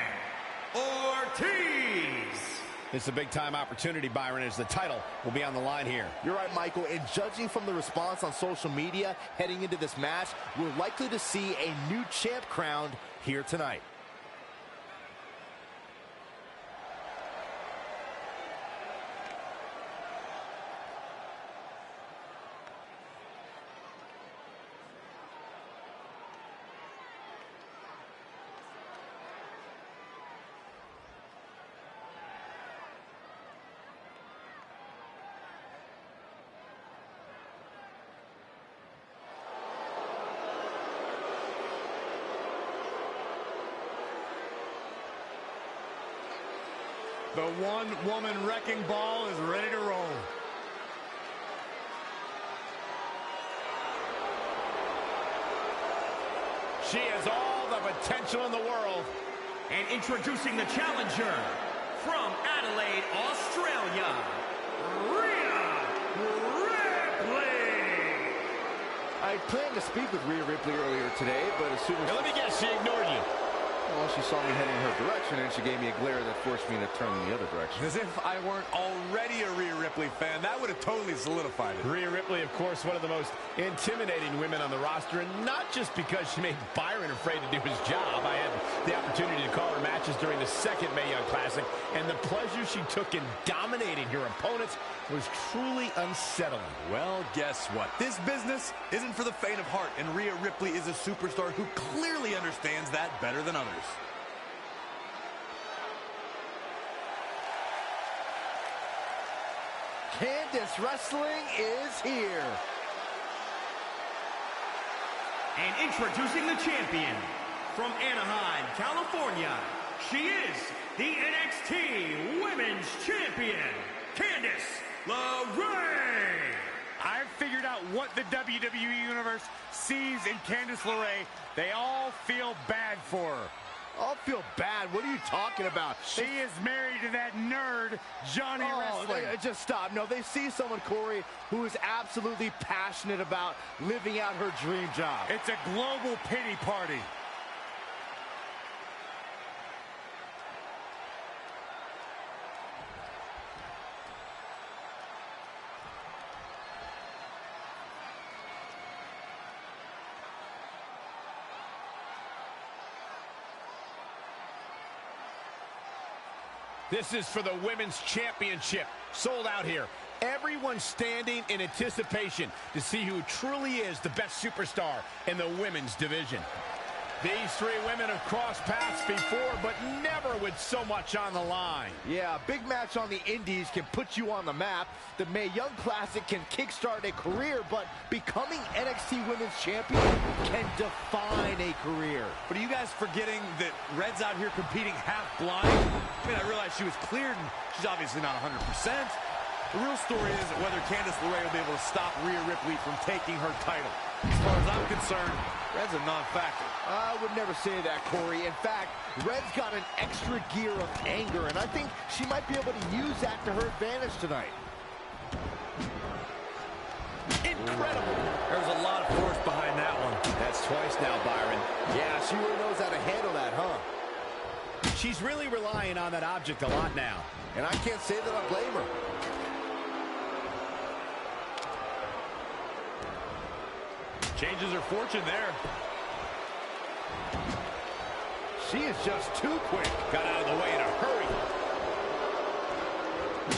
Ortiz. It's a big-time opportunity, Byron, as the title will be on the line here. You're right, Michael, and judging from the response on social media heading into this match, we're likely to see a new champ crowned here tonight. The one-woman wrecking ball is ready to roll. She has all the potential in the world. And introducing the challenger from Adelaide, Australia, Rhea Ripley. I planned to speak with Rhea Ripley earlier today, but as soon as... Now, let me guess, she ignored you. Well, she saw me heading in her direction, and she gave me a glare that forced me to turn in the other direction. As if I weren't already a Rhea Ripley fan. That would have totally solidified it. Rhea Ripley, of course, one of the most intimidating women on the roster, and not just because she made Byron afraid to do his job. I had the opportunity to call her matches during the second Mae Young Classic, and the pleasure she took in dominating her opponents was truly unsettling. Well, guess what? This business isn't for the faint of heart, and Rhea Ripley is a superstar who clearly understands that better than others. Candice Wrestling is here. And introducing the champion from Anaheim, California, she is the NXT Women's Champion, Candice LeRae. I've figured out what the WWE Universe sees in Candice LeRae. They all feel bad for her. I'll feel bad. What are you talking about? She is married to that nerd, Johnny Wrestling. Just stop. No, they see someone, Corey, who is absolutely passionate about living out her dream job. It's a global pity party. This is for the Women's Championship. Sold out here. Everyone standing in anticipation to see who truly is the best superstar in the women's division. These three women have crossed paths before, but never with so much on the line. Yeah, a big match on the Indies can put you on the map. The Mae Young Classic can kickstart a career, but becoming NXT Women's Champion can define a career. But are you guys forgetting that Red's out here competing half blind? I mean, I realize she was cleared, and she's obviously not 100%. The real story is whether Candice LeRae will be able to stop Rhea Ripley from taking her title. As far as I'm concerned, Red's a non-factor. I would never say that, Corey. In fact, Red's got an extra gear of anger, and I think she might be able to use that to her advantage tonight. Incredible. There's a lot of force behind that one. That's twice now, Byron. Yeah, she really knows how to handle that, huh? She's really relying on that object a lot now. And I can't say that I blame her. Changes her fortune there. She is just too quick. Got out of the way in a hurry.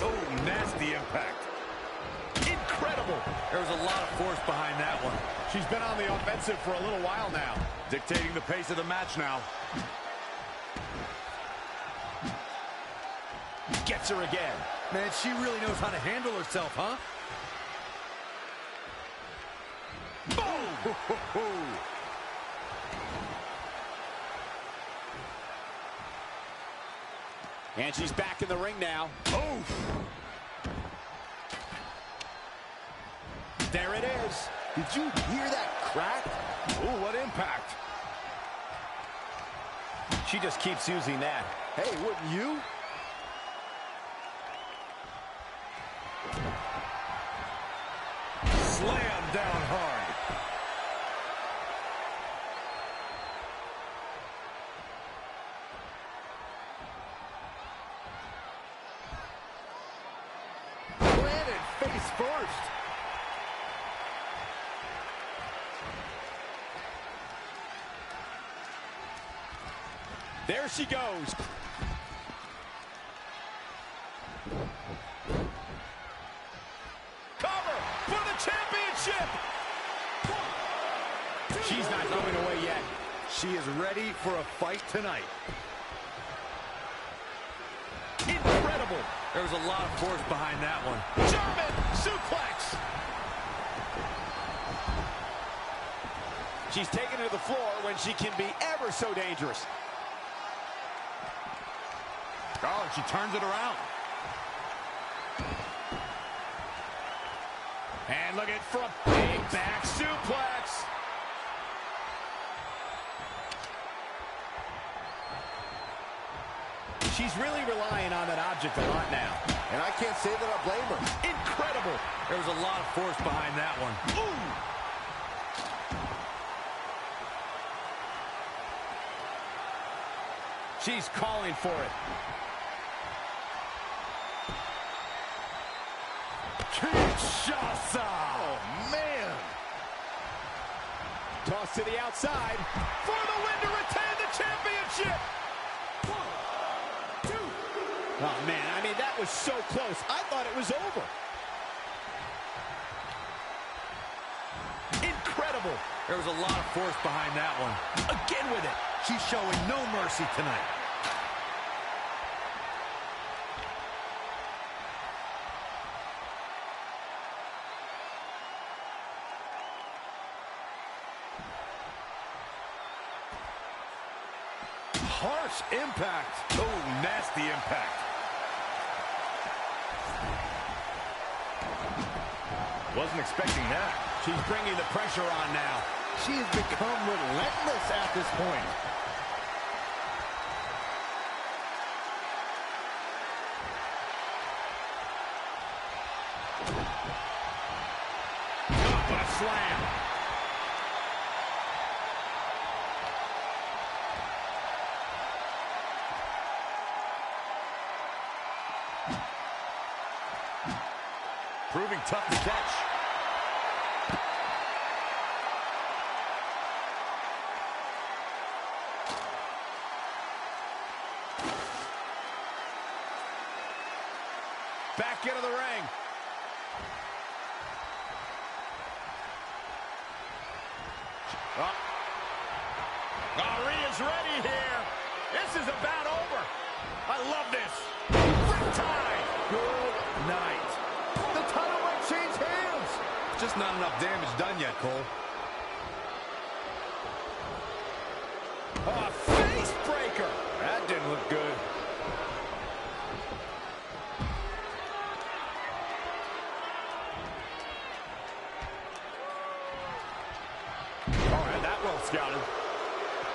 Oh, nasty impact. Incredible. There's a lot of force behind that one. She's been on the offensive for a little while now. Dictating the pace of the match now. Gets her again. Man, she really knows how to handle herself, huh? Boom! And she's back in the ring now. Oof! There it is. Did you hear that crack? Ooh, what impact. She just keeps using that Hey, wouldn't you? Slam down hard. Planted face first. There she goes. Cover for the championship. She's not going away yet. She is ready for a fight tonight. Incredible. There was a lot of force behind that one. German suplex. She's taken to the floor when she can be ever so dangerous. Oh, and she turns it around. And look at for a big back suplex. She's really relying on that object a lot now. And I can't say that I blame her. Incredible. There was a lot of force behind that one. Ooh. She's calling for it. Kinshasa. Oh, man. Toss to the outside. For the win to retain the championship. Oh, man, I mean, that was so close. I thought it was over. Incredible. There was a lot of force behind that one. Again with it. She's showing no mercy tonight. Harsh impact. Oh, nasty impact. Wasn't expecting that. She's bringing the pressure on now. She has become relentless at this point. Oh, what a slam. Proving tough to catch. Back into the ring. Rhea's ready here. This is about over. I love this. Riptide. Good night. The title might change hands. Just not enough damage done yet, Cole. A face breaker. That didn't look good. Oh, and that well scouted.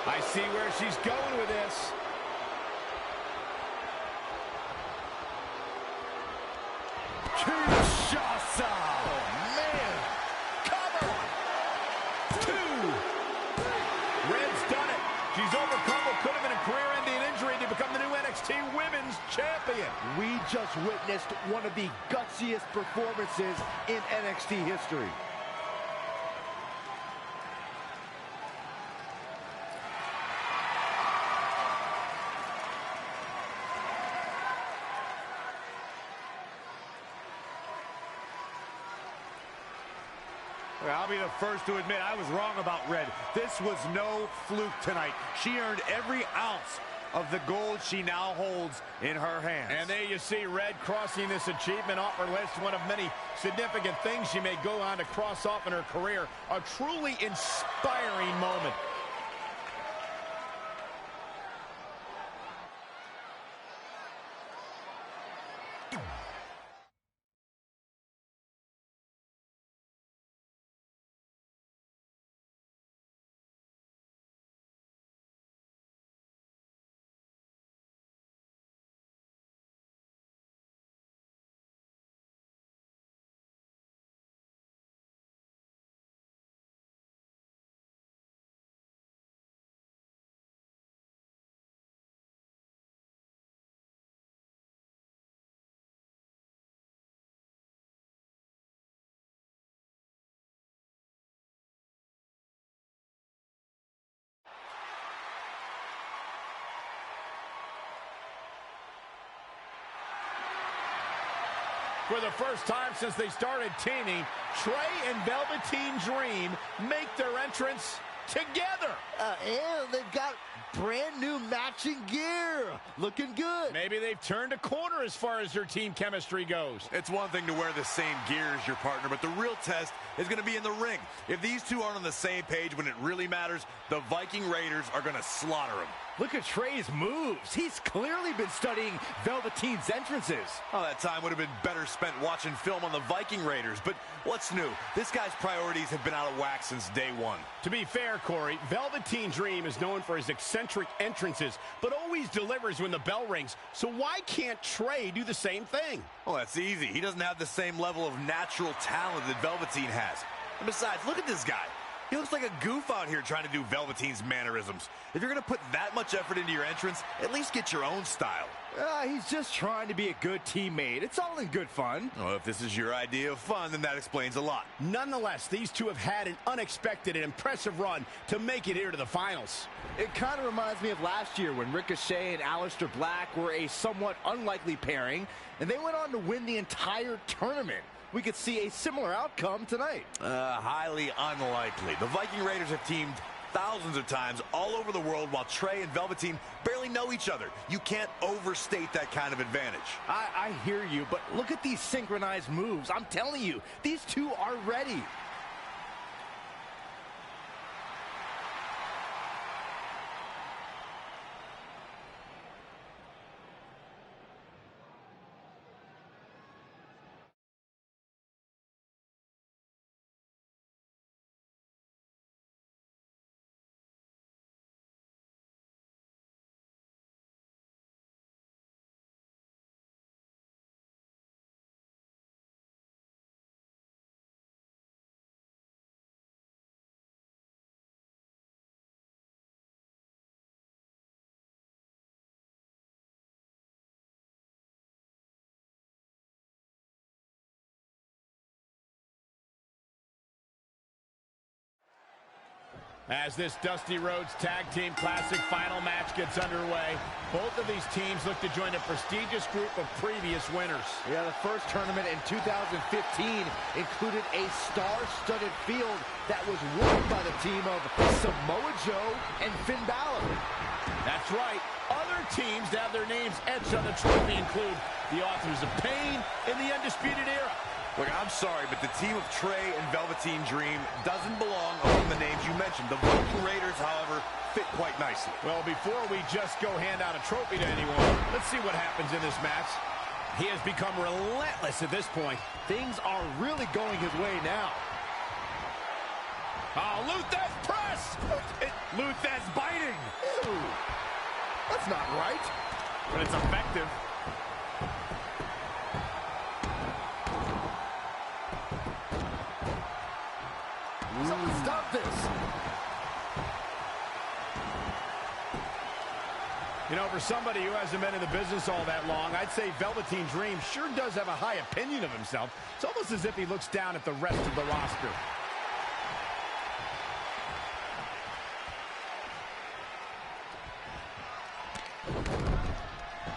I see where she's going with this. Kinshasa. Oh, man. Cover. 2. Red's done it. She's overcome what could have been a career-ending injury to become the new NXT Women's Champion. We just witnessed one of the gutsiest performances in NXT history. I'll be the first to admit I was wrong about Red. This was no fluke tonight. She earned every ounce of the gold she now holds in her hands. And there you see Red crossing this achievement off her list, one of many significant things she may go on to cross off in her career. A truly inspiring moment. For the first time since they started teaming, Trey and Velveteen Dream make their entrance together. And they've got brand new matching gear. Looking good. Maybe they've turned a corner as far as their team chemistry goes. It's one thing to wear the same gear as your partner, but the real test is going to be in the ring. If these two aren't on the same page when it really matters, the Viking Raiders are going to slaughter them. Look at Trey's moves. He's clearly been studying Velveteen's entrances. Oh, that time would have been better spent watching film on the Viking Raiders. But what's new? This guy's priorities have been out of whack since day one. To be fair, Corey, Velveteen Dream is known for his eccentric entrances, but always delivers when the bell rings. So why can't Trey do the same thing? Well, that's easy. He doesn't have the same level of natural talent that Velveteen has. And besides, look at this guy. He looks like a goof out here trying to do Velveteen's mannerisms. If you're going to put that much effort into your entrance, at least get your own style. He's just trying to be a good teammate. It's all in good fun. Well, if this is your idea of fun, then that explains a lot. Nonetheless, these two have had an unexpected and impressive run to make it here to the finals. It kind of reminds me of last year when Ricochet and Aleister Black were a somewhat unlikely pairing, and they went on to win the entire tournament. We could see a similar outcome tonight. Highly unlikely. The Viking Raiders have teamed thousands of times all over the world while Trey and Velveteen barely know each other. You can't overstate that kind of advantage. I hear you, but look at these synchronized moves. I'm telling you, these two are ready. As this Dusty Rhodes Tag Team Classic final match gets underway, both of these teams look to join a prestigious group of previous winners. Yeah, the first tournament in 2015 included a star-studded field that was won by the team of Samoa Joe and Finn Balor. That's right. Other teams that have their names etched on the trophy include the Authors of Pain and the Undisputed Era. Look, I'm sorry, but the team of Trey and Velveteen Dream doesn't belong among the names you mentioned. The Viking Raiders, however, fit quite nicely. Well, before we just go hand out a trophy to anyone, let's see what happens in this match. He has become relentless at this point. Things are really going his way now. Oh, Luthez press! Luthez biting! Ew. That's not right. But it's effective. Someone stop this. You know, for somebody who hasn't been in the business all that long, I'd say Velveteen Dream sure does have a high opinion of himself. It's almost as if he looks down at the rest of the roster.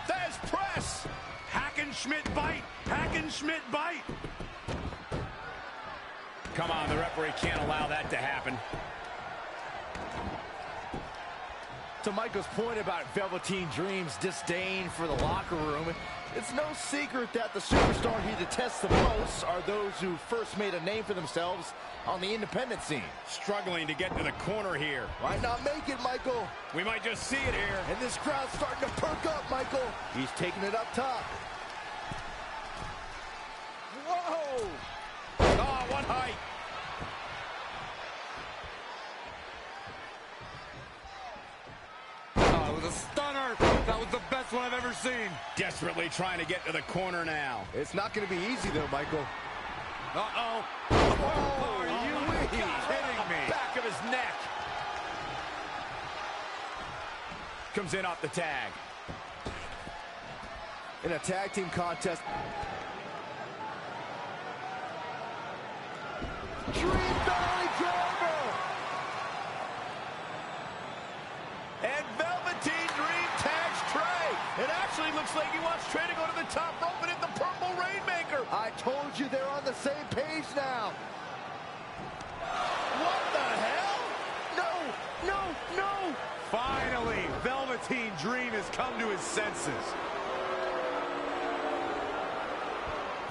There's press! Hackenschmidt bite! Hackenschmidt bite! Come on, the referee can't allow that to happen. To Michael's point about Velveteen Dream's disdain for the locker room, it's no secret that the superstar he detests the most are those who first made a name for themselves on the independent scene. Struggling to get to the corner here. Might not make it, Michael. We might just see it here. And this crowd's starting to perk up, Michael. He's taking it up top. Whoa! Oh, what height! Oh, it was a stunner. That was the best one I've ever seen. Desperately trying to get to the corner now. It's not going to be easy, though, Michael. Uh-oh. Oh, are you kidding me? Back of his neck. Comes in off the tag. In a tag team contest. Dream Valley Driver! And Velveteen Dream tags Trey. It actually looks like he wants Trey to go to the top rope and hit the Purple Rainmaker. I told you they're on the same page now. What the hell? No, no, no! Finally, Velveteen Dream has come to his senses.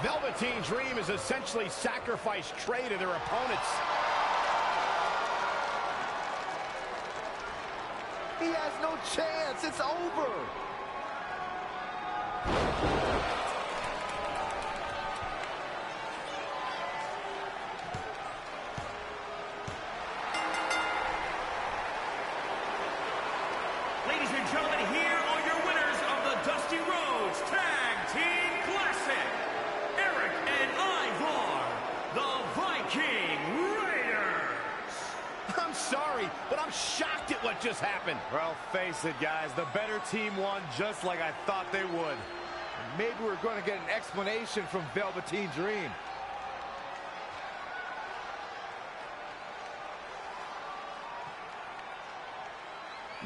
Velveteen Dream has essentially sacrificed Trey to their opponents. He has no chance. It's over. Ladies and gentlemen, here are your winners of the Dusty Rhodes Tag Team Classic. Eric and Ivar, the Viking Raiders. I'm sorry, but I'm shocked at what just happened. Well, face it, guys. The better team won just like I thought they would. Maybe we're going to get an explanation from Velveteen Dream.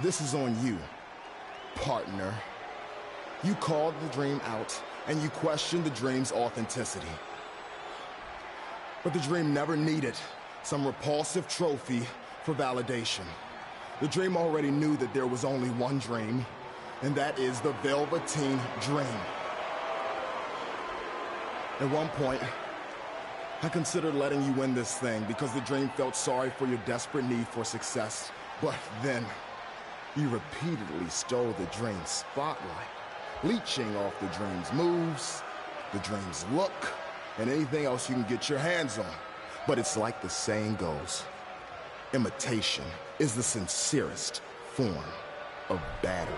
This is on you, partner. You called the Dream out, and you questioned the Dream's authenticity. But the Dream never needed some repulsive trophy for validation. The Dream already knew that there was only one Dream, and that is the Velveteen Dream. At one point, I considered letting you win this thing because the Dream felt sorry for your desperate need for success. But then, you repeatedly stole the Dream's spotlight, leeching off the Dream's moves, the Dream's look, and anything else you can get your hands on. But it's like the saying goes, imitation is the sincerest form of battery.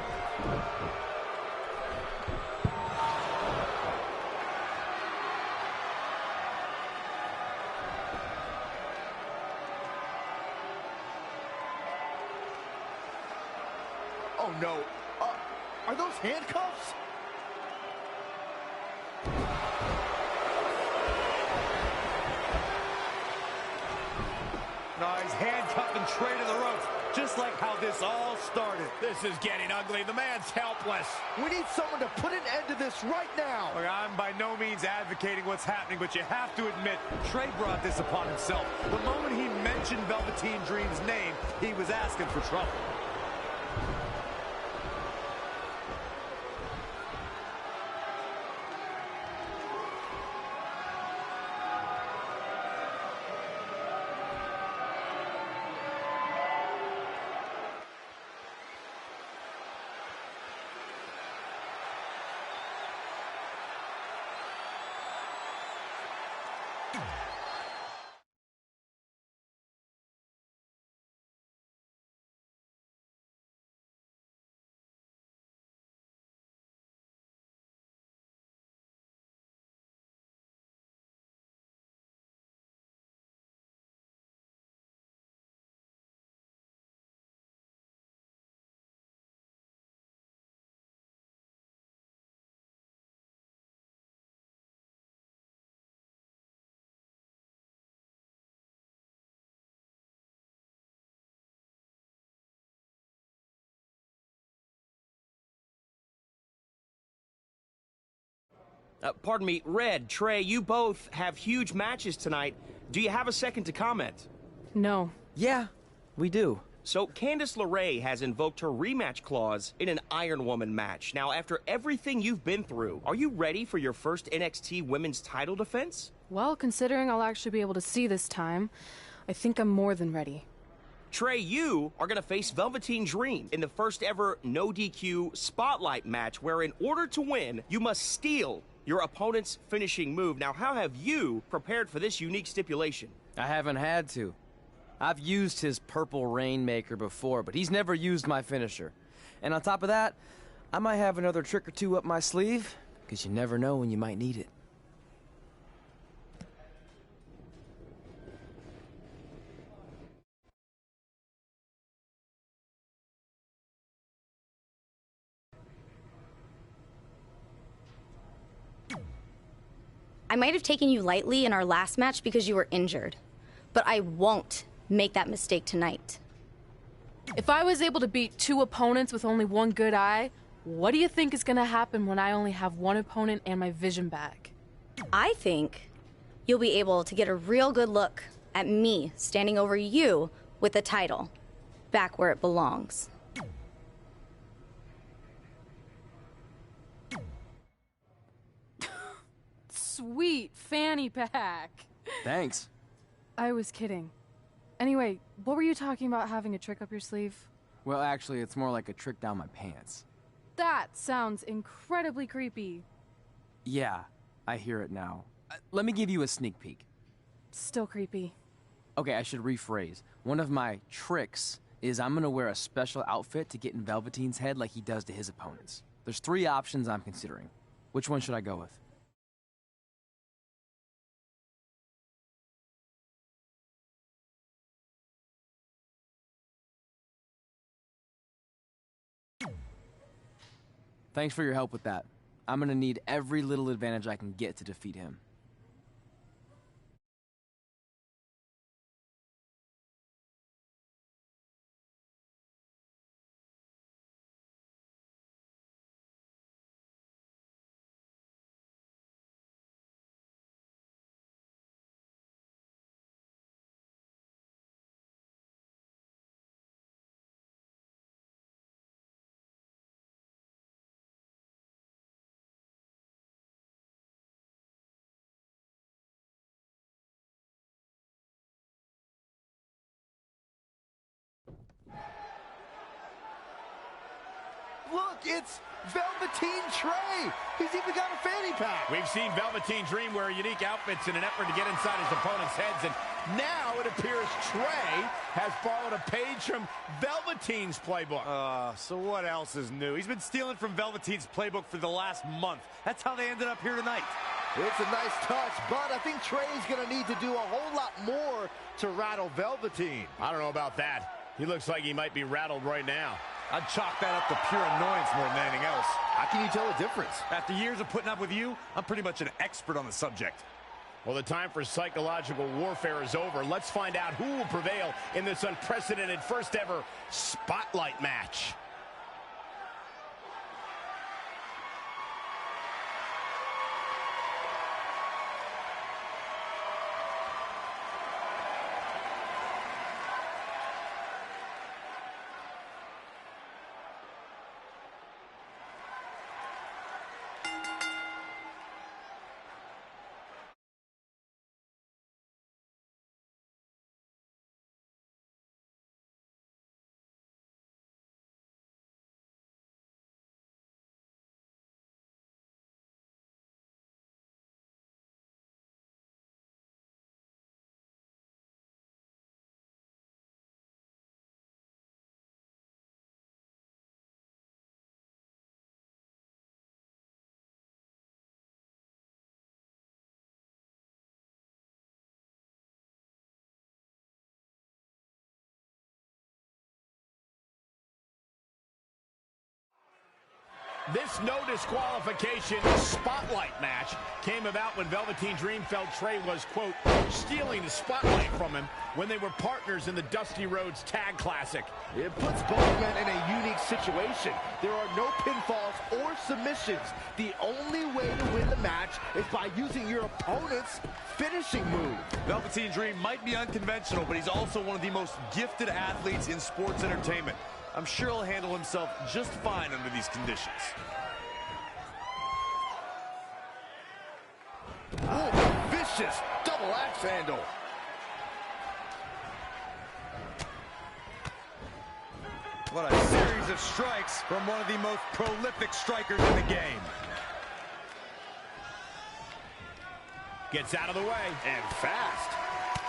Oh, no. Are those handcuffs? No, he's handcuffing Trey to the ropes, just like how this all started. This is getting ugly. The man's helpless. We need someone to put an end to this right now. Look, I'm by no means advocating what's happening, but you have to admit, Trey brought this upon himself. The moment he mentioned Velveteen Dream's name, he was asking for trouble. Pardon me, Red, Trey, you both have huge matches tonight. Do you have a second to comment? No. Yeah, we do. So, Candice LeRae has invoked her rematch clause in an Iron Woman match. Now, after everything you've been through, are you ready for your first NXT Women's title defense? Well, considering I'll actually be able to see this time, I think I'm more than ready. Trey, you are going to face Velveteen Dream in the first ever no DQ spotlight match where in order to win, you must steal your opponent's finishing move. Now, how have you prepared for this unique stipulation? I haven't had to. I've used his purple Rainmaker before, but he's never used my finisher. And on top of that, I might have another trick or two up my sleeve, because you never know when you might need it. I might have taken you lightly in our last match because you were injured, but I won't make that mistake tonight. If I was able to beat 2 opponents with only 1 good eye, what do you think is going to happen when I only have 1 opponent and my vision back? I think you'll be able to get a real good look at me standing over you with the title, back where it belongs. Sweet fanny pack. Thanks. I was kidding. Anyway, what were you talking about having a trick up your sleeve? Well, actually, it's more like a trick down my pants. That sounds incredibly creepy. Yeah, I hear it now. Let me give you a sneak peek. Still creepy. Okay, I should rephrase. One of my tricks is I'm gonna wear a special outfit to get in Velveteen's head like he does to his opponents. There's 3 options I'm considering. Which one should I go with? Thanks for your help with that. I'm gonna need every little advantage I can get to defeat him. Look, it's Velveteen Trey. He's even got a fanny pack. We've seen Velveteen Dream wear unique outfits in an effort to get inside his opponent's heads, and now it appears Trey has borrowed a page from Velveteen's playbook. So what else is new? He's been stealing from Velveteen's playbook for the last month. That's how they ended up here tonight. It's a nice touch, but I think Trey's going to need to do a whole lot more to rattle Velveteen. I don't know about that. He looks like he might be rattled right now. I'd chalk that up to pure annoyance more than anything else. How can you tell the difference? After years of putting up with you, I'm pretty much an expert on the subject. Well, the time for psychological warfare is over. Let's find out who will prevail in this unprecedented first ever Spotlight match. This no disqualification spotlight match came about when Velveteen Dream felt Trey was, quote, stealing the spotlight from him when they were partners in the Dusty Rhodes Tag Classic. It puts both men in a unique situation. There are no pinfalls or submissions. The only way to win the match is by using your opponent's finishing move. Velveteen Dream might be unconventional, but he's also one of the most gifted athletes in sports entertainment. I'm sure he'll handle himself just fine under these conditions. Oh, vicious double axe handle. What a series of strikes from one of the most prolific strikers in the game. Gets out of the way. And fast.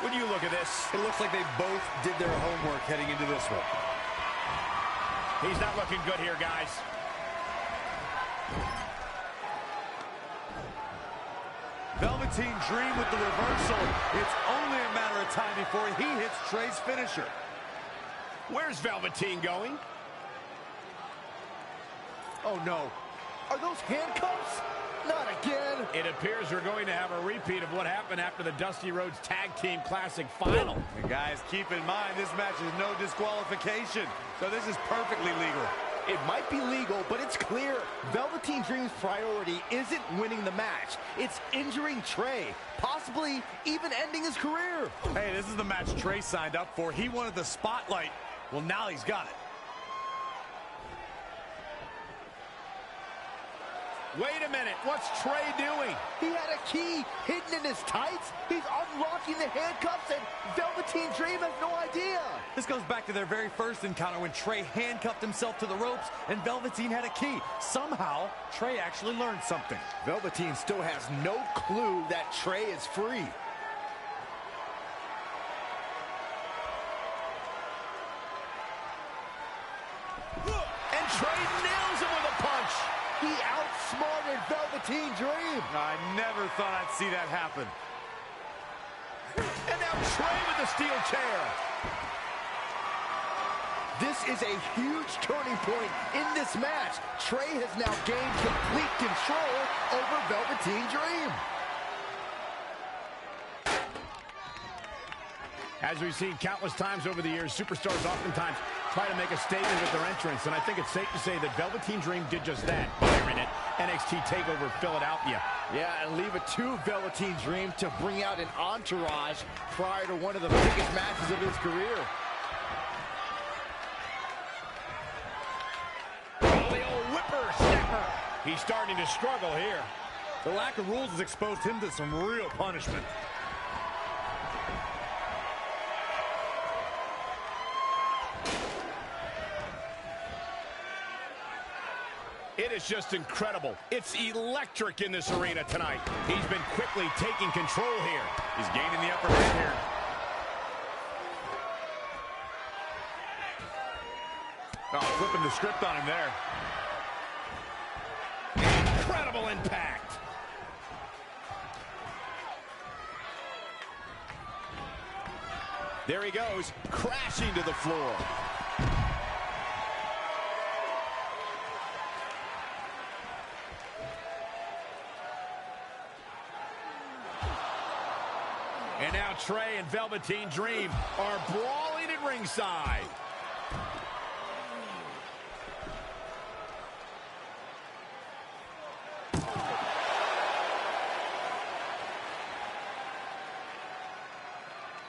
When you look at this, it looks like they both did their homework heading into this one. He's not looking good here, guys. Velveteen Dream with the reversal. It's only a matter of time before he hits Trey's finisher. Where's Velveteen going? Oh, no. Are those handcuffs? Not again. It appears we're going to have a repeat of what happened after the Dusty Rhodes Tag Team Classic Final. And guys, keep in mind, this match is no disqualification, so this is perfectly legal. It might be legal, but it's clear Velveteen Dream's priority isn't winning the match. It's injuring Trey, possibly even ending his career. Hey, this is the match Trey signed up for. He wanted the spotlight. Well, now he's got it. Wait a minute, what's Trey doing? He had a key hidden in his tights. He's unlocking the handcuffs, and Velveteen Dream has no idea. This goes back to their very first encounter when Trey handcuffed himself to the ropes and Velveteen had a key. Somehow, Trey actually learned something. Velveteen still has no clue that Trey is free. And Trey nails him with a punch. He outsmarted Velveteen Dream. I never thought I'd see that happen. And now Trey with the steel chair. This is a huge turning point in this match. Trey has now gained complete control over Velveteen Dream. As we've seen countless times over the years, superstars oftentimes try to make a statement with their entrance, and I think it's safe to say that Velveteen Dream did just that here in NXT TakeOver Philadelphia. Yeah, and leave it to Velveteen Dream to bring out an entourage prior to one of the biggest matches of his career. Oh, the old whipper-snapper. He's starting to struggle here. The lack of rules has exposed him to some real punishment. It is just incredible. It's electric in this arena tonight. He's been quickly taking control here. He's gaining the upper hand here. Oh, flipping the script on him there. Incredible impact. There he goes, crashing to the floor. And now Trey and Velveteen Dream are brawling at ringside.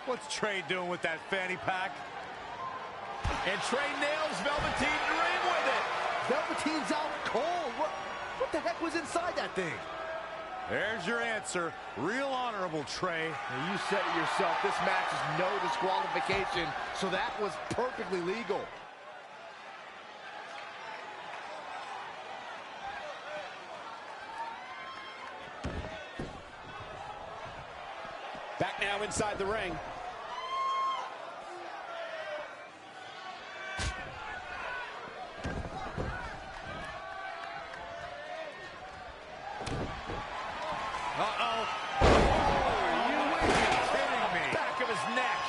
What's Trey doing with that fanny pack? And Trey nails Velveteen Dream with it. Velveteen's out cold. What the heck was inside that thing? There's your answer. Real honorable, Trey. Now you said it yourself. This match is no disqualification, so that was perfectly legal. Back now inside the ring. Uh-oh. Oh, are you kidding me? Back of his neck.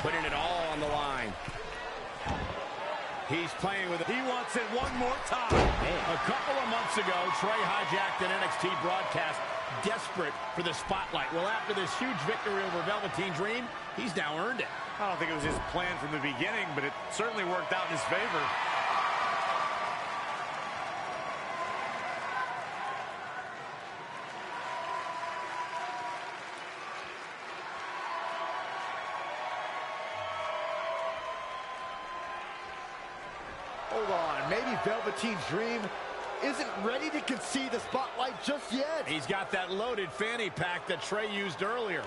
Putting it all on the line. He's playing with it. He wants it one more time. A couple of months ago, Trey hijacked an NXT broadcast, desperate for the spotlight. Well, after this huge victory over Velveteen Dream, he's now earned it. I don't think it was his plan from the beginning, but it certainly worked out in his favor. Hold on, maybe Velveteen Dream isn't ready to concede the spotlight just yet. He's got that loaded fanny pack that Trey used earlier.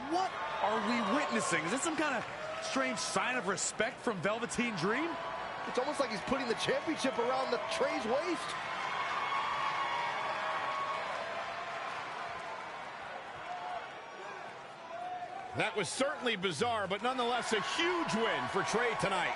What are we witnessing? Is this some kind of strange sign of respect from Velveteen Dream? It's almost like he's putting the championship around the Trey's waist. That was certainly bizarre, but nonetheless a huge win for Trey tonight.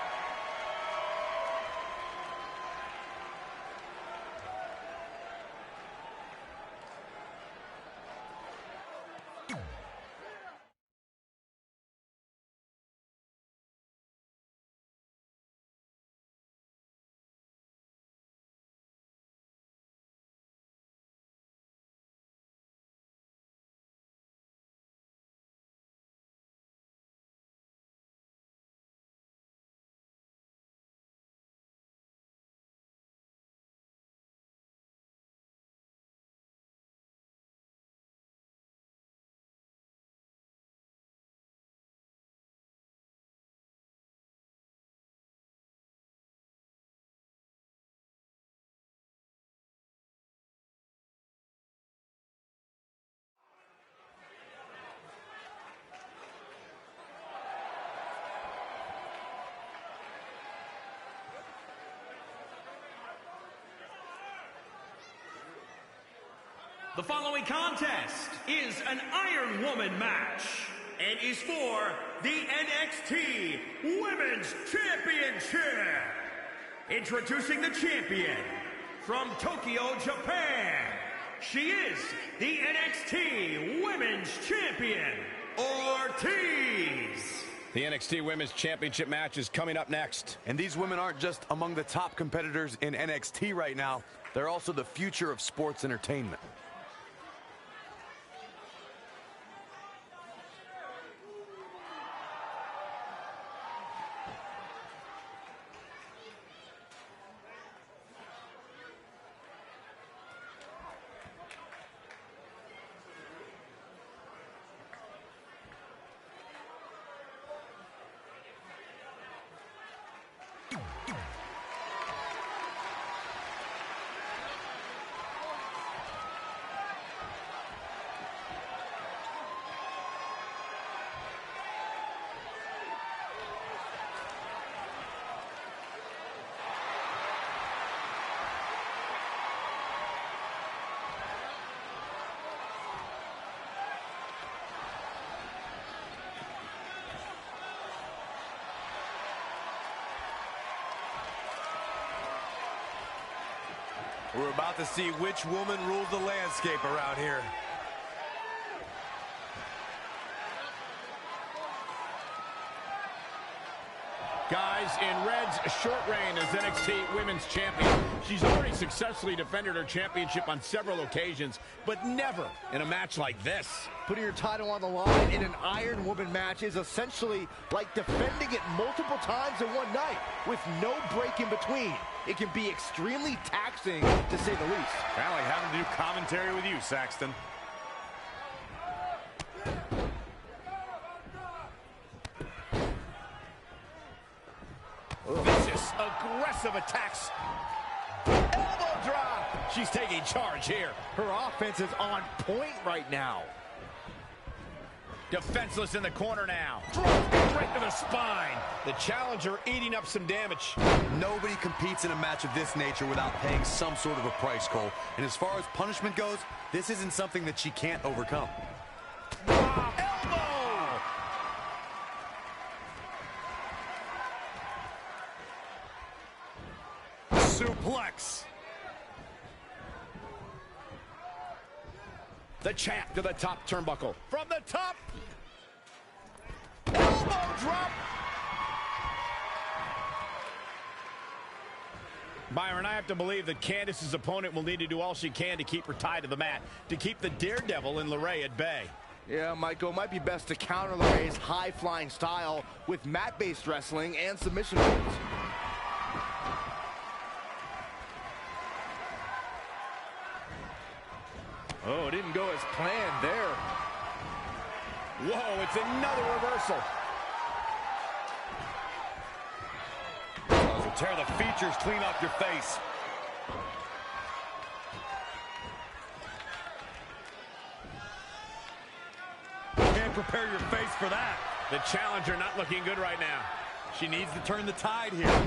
The following contest is an Iron Woman match and is for the NXT Women's Championship. Introducing the champion from Tokyo, Japan. She is the NXT Women's Champion, Ortiz. The NXT Women's Championship match is coming up next. And these women aren't just among the top competitors in NXT right now. They're also the future of sports entertainment. We're about to see which woman rules the landscape around here. Guys, in Red's short reign as NXT Women's Champion, she's already successfully defended her championship on several occasions, but never in a match like this. Putting your title on the line in an Iron Woman match is essentially like defending it multiple times in one night with no break in between. It can be extremely taxing, to say the least. Kind of like having to do commentary with you, Saxton. Vicious, aggressive attacks. Elbow drop. She's taking charge here. Her offense is on point right now. Defenseless in the corner now. Right to the spine. The challenger eating up some damage. Nobody competes in a match of this nature without paying some sort of a price, Cole. And as far as punishment goes, this isn't something that she can't overcome. Elbow! Suplex. The champ to the top turnbuckle. From the top. Elbow drop. Byron, I have to believe that Candice's opponent will need to do all she can to keep her tied to the mat, to keep the daredevil in LeRae at bay. Yeah, Michael, it might be best to counter LeRae's high-flying style with mat-based wrestling and submission moves. Oh, it didn't go as planned there. Whoa, it's another reversal. Oh, tear the features clean off your face. Can't prepare your face for that. The challenger not looking good right now. She needs to turn the tide here.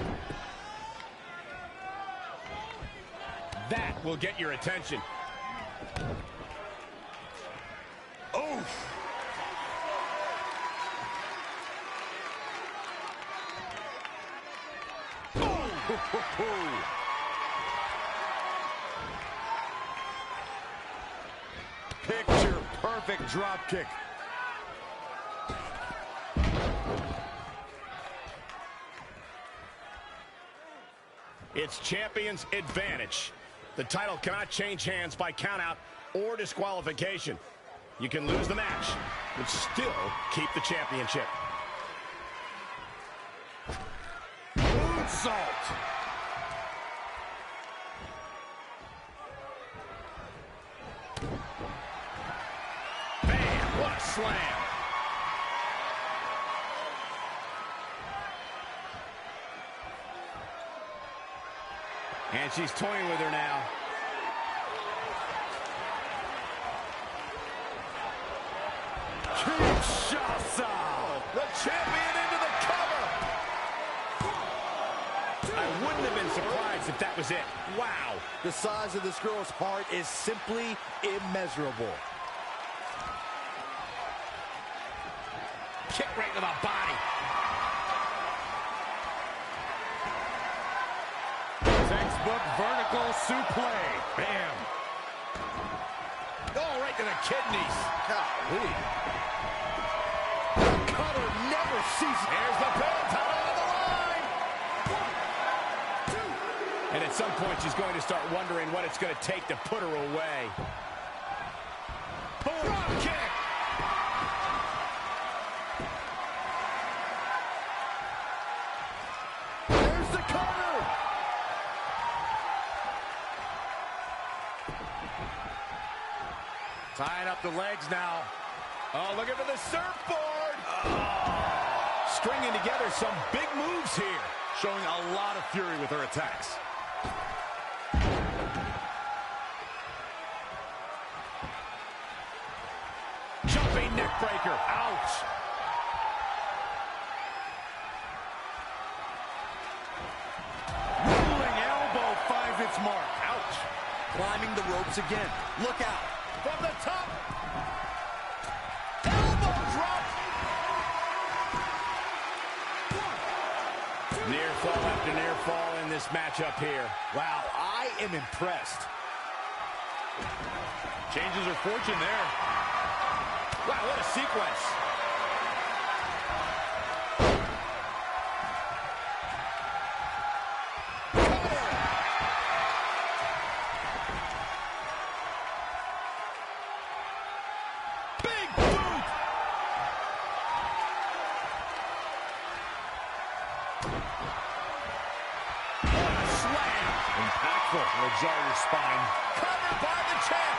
That will get your attention. Oof. Picture perfect drop kick. It's champion's advantage. The title cannot change hands by countout or disqualification. You can lose the match, but still keep the championship. Moonsault. Bam! What a slam. And she's toying with her now. Kinshasa! The champion into the cover! I wouldn't have been surprised as if that was it. Wow. The size of this girl's heart is simply immeasurable. Kick right to the body. Textbook vertical suplex. Bam. Oh, right to the kidneys. Golly. The cutter never ceases. Here's the bell title on the line. 1, 2. And at some point, she's going to start wondering what it's going to take to put her away. Boom. Drop kick. There's the cutter. Tying up the legs now. Oh, looking for the surfboard. Oh. Stringing together some big moves here. Showing a lot of fury with her attacks. Jumping neck breaker. Ouch. Rolling elbow finds its mark. Ouch. Climbing the ropes again. Look out. From the top. Elbow drop. Near fall after near fall in this matchup here. Wow, I am impressed. Changes her fortune there. Wow, what a sequence. Big boot. What a slam. Impactful. Will jar your spine. Covered by the champ.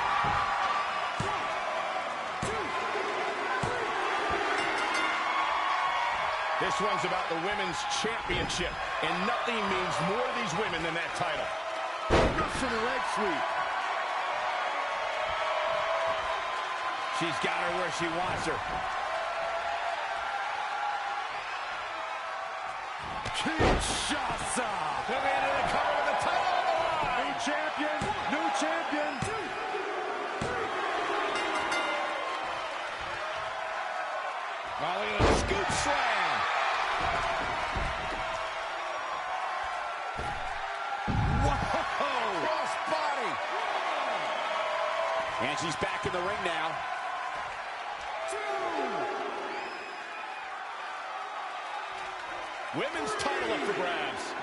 This one's about the women's championship, and nothing means more to these women than that title. Russian leg sweep. She's got her where she wants her. Kinshasa. Coming into the cover with the title on the line. New champion. New champion. Oh, look at the scoop slam. Whoa! Cross body. And she's back in the ring now. 2. Women's title up for grabs.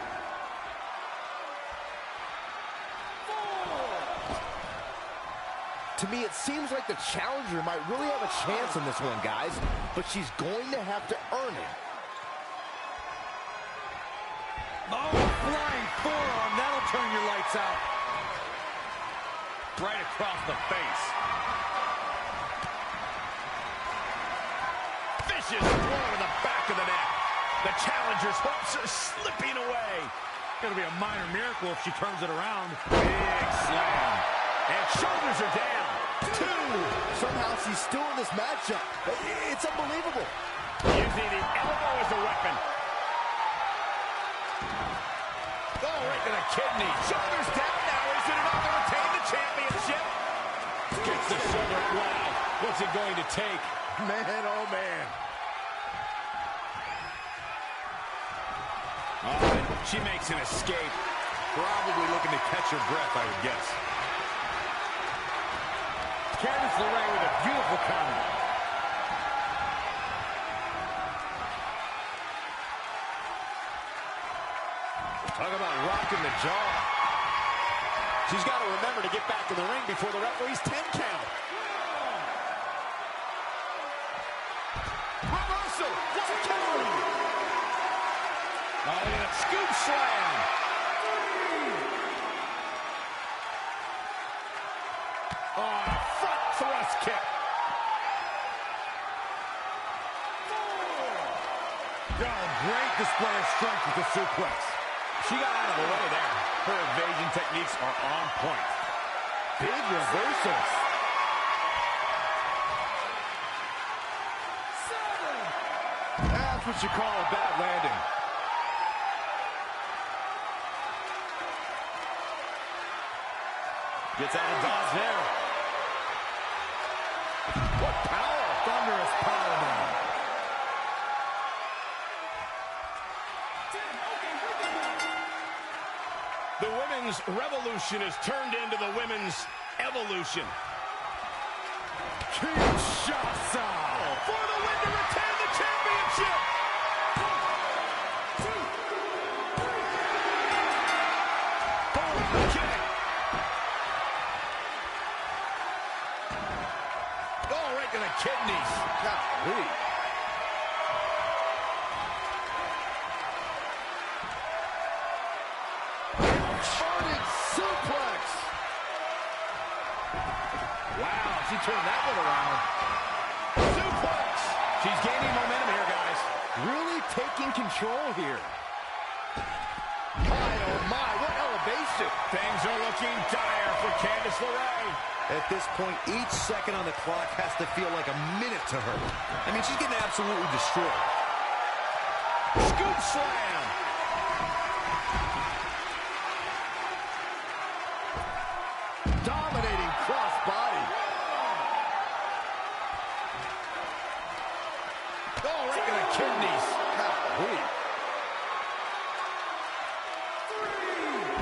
4. To me, it seems like the challenger might really have a chance in this one, guys, but she's going to have to earn it. Oh, flying forearm. That'll turn your lights out. Right across the face. Vicious blow to the back of the neck. The challenger's hopes are slipping away. Gonna be a minor miracle if she turns it around. Big slam. And shoulders are down. 2. Somehow she's still in this matchup. It's unbelievable. Using the elbow as a weapon. Oh, right to the kidney. Shoulders down now. Is it enough to retain the championship? Gets the shoulder. Wow. What's it going to take? Man, oh, man. Oh, she makes an escape. Probably looking to catch her breath, I would guess. Candice LeRae with a beautiful counter. Talk about rocking the jaw. She's got to remember to get back in the ring before the referee's 10 count. Reversal. What a count. Oh, look at that scoop slam. Oh, front thrust kick. 4. Oh, great display of strength with the suplex. She got out of the way there. Her evasion techniques are on point. Big reversals. 7. That's what you call a bad landing. Gets out of dodge there. What power! Thunderous powerbomb. The women's revolution has turned into the women's evolution. Kinshasa For the win to retain the championship. Boom, kick. Oh, right to the kidneys. Golly. Inverted suplex. Wow, she turned that one around. Suplex. She's gaining momentum here, guys. Really taking control here. My, oh my, what elevation. Things are looking dire for Candice LeRae. At this point, each second on the clock has to feel like a minute to her. I mean, she's getting absolutely destroyed. Scoop slam. Dominating crossbody. Oh, right to the kidneys. Golly.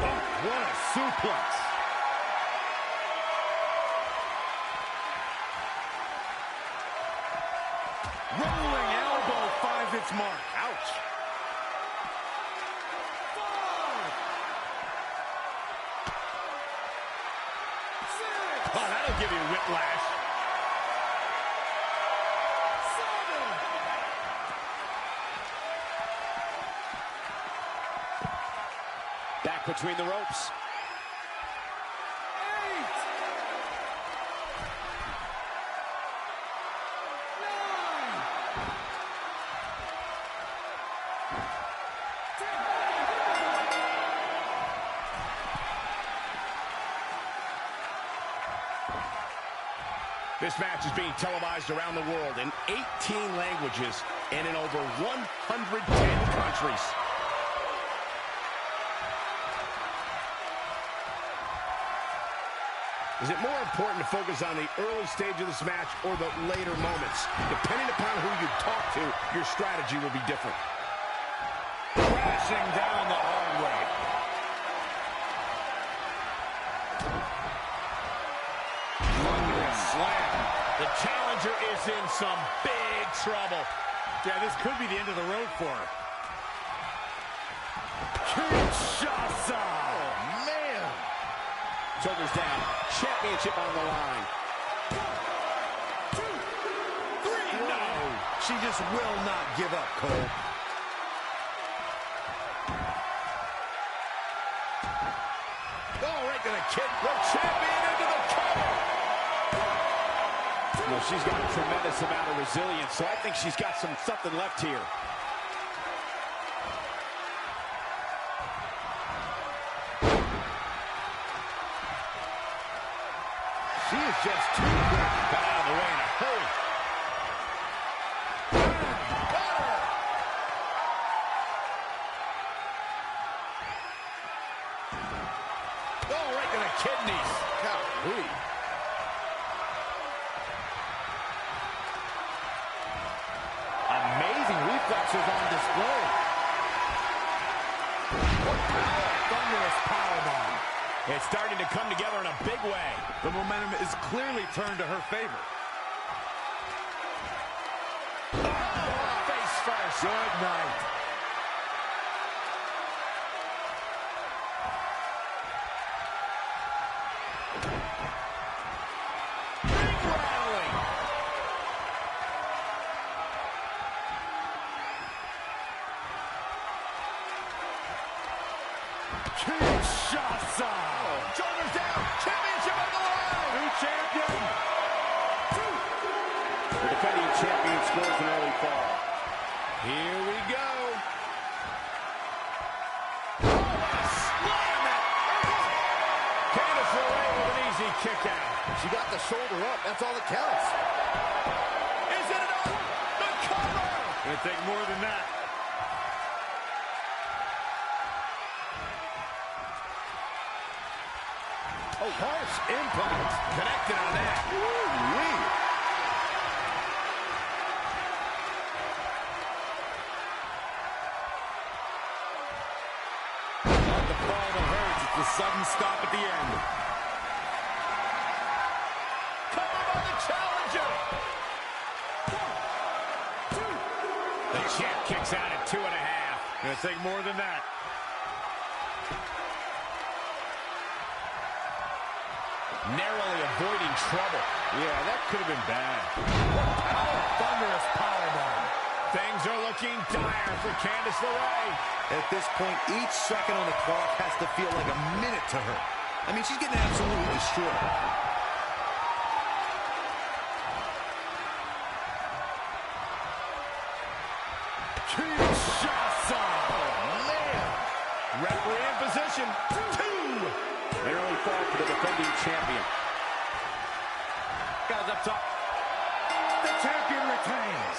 Oh, what a suplex. Rolling elbow finds its mark. Ouch. Oh, that'll give you whiplash. Back between the ropes. This match is being televised around the world in 18 languages and in over 110 countries. Is it more important to focus on the early stage of this match or the later moments? Depending upon who you talk to, your strategy will be different. Crashing down the hard way. Thunderous slam. The challenger is in some big trouble. Yeah, this could be the end of the road for her. Kinshasa! Oh, man! Shoulders down. Championship on the line. 1, 2, 3. No! She just will not give up, Cole. Oh, right to the kick. The champion into the cover. Well, she's got a tremendous amount of resilience, so I think she's got something left here. She is just too quick. Got out of the way in a hurry. Got her. Oh, right to the kidneys. Golly. Amazing reflexes on display. What power! Thunderous powerbomb. It's starting to come together in a big way. The momentum is clearly turned to her favor. Oh, face first. Good night. Big rally. Kinshasa! Shoulders down. Championship on the line. New champion. The defending champion scores an early fall. Here we go. Oh, what a slam that hurt. Candice LeRae with an easy kick out. She got the shoulder up. That's all that counts. Is it enough? The cover. It'll take more than that. Oh, harsh impact. Connected on that. Woo-wee. Not the fall that hurts. It's the sudden stop at the end. Covered by the challenger. 1, 2. The champ kicks out at 2.5. Gonna take more than that. Narrowly avoiding trouble. Yeah, that could have been bad. Thunderous powerbomb. Things are looking dire for Candice LeRae. At this point, each second on the clock has to feel like a minute to her. I mean, she's getting absolutely destroyed. Kinshasa. Oh, man. Referee in position. 2. An early fall for the defending champion. Guys up top. The champion retains.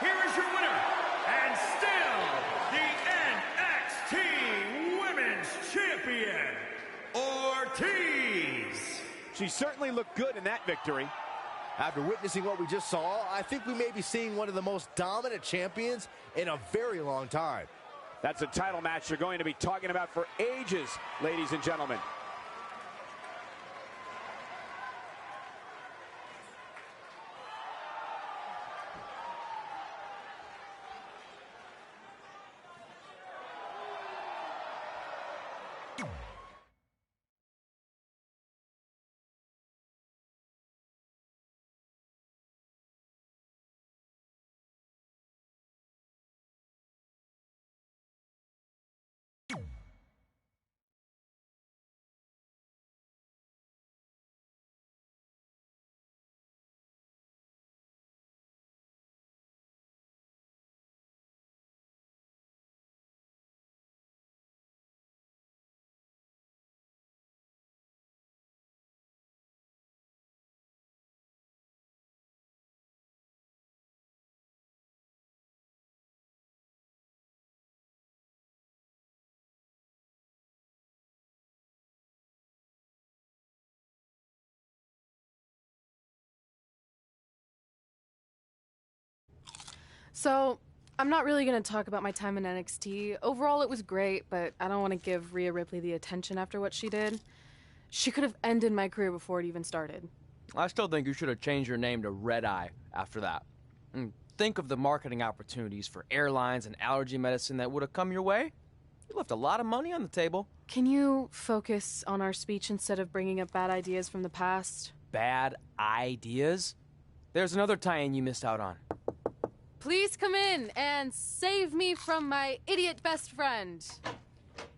Here is your winner, and still the NXT Women's Champion, Ortiz. She certainly looked good in that victory. After witnessing what we just saw, I think we may be seeing one of the most dominant champions in a very long time. That's a title match they're going to be talking about for ages, ladies and gentlemen. So, I'm not really going to talk about my time in NXT. Overall, it was great, but I don't want to give Rhea Ripley the attention after what she did. She could have ended my career before it even started. I still think you should have changed your name to Red Eye after that. And think of the marketing opportunities for airlines and allergy medicine that would have come your way. You left a lot of money on the table. Can you focus on our speech instead of bringing up bad ideas from the past? Bad ideas? There's another tie-in you missed out on. Please come in and save me from my idiot best friend.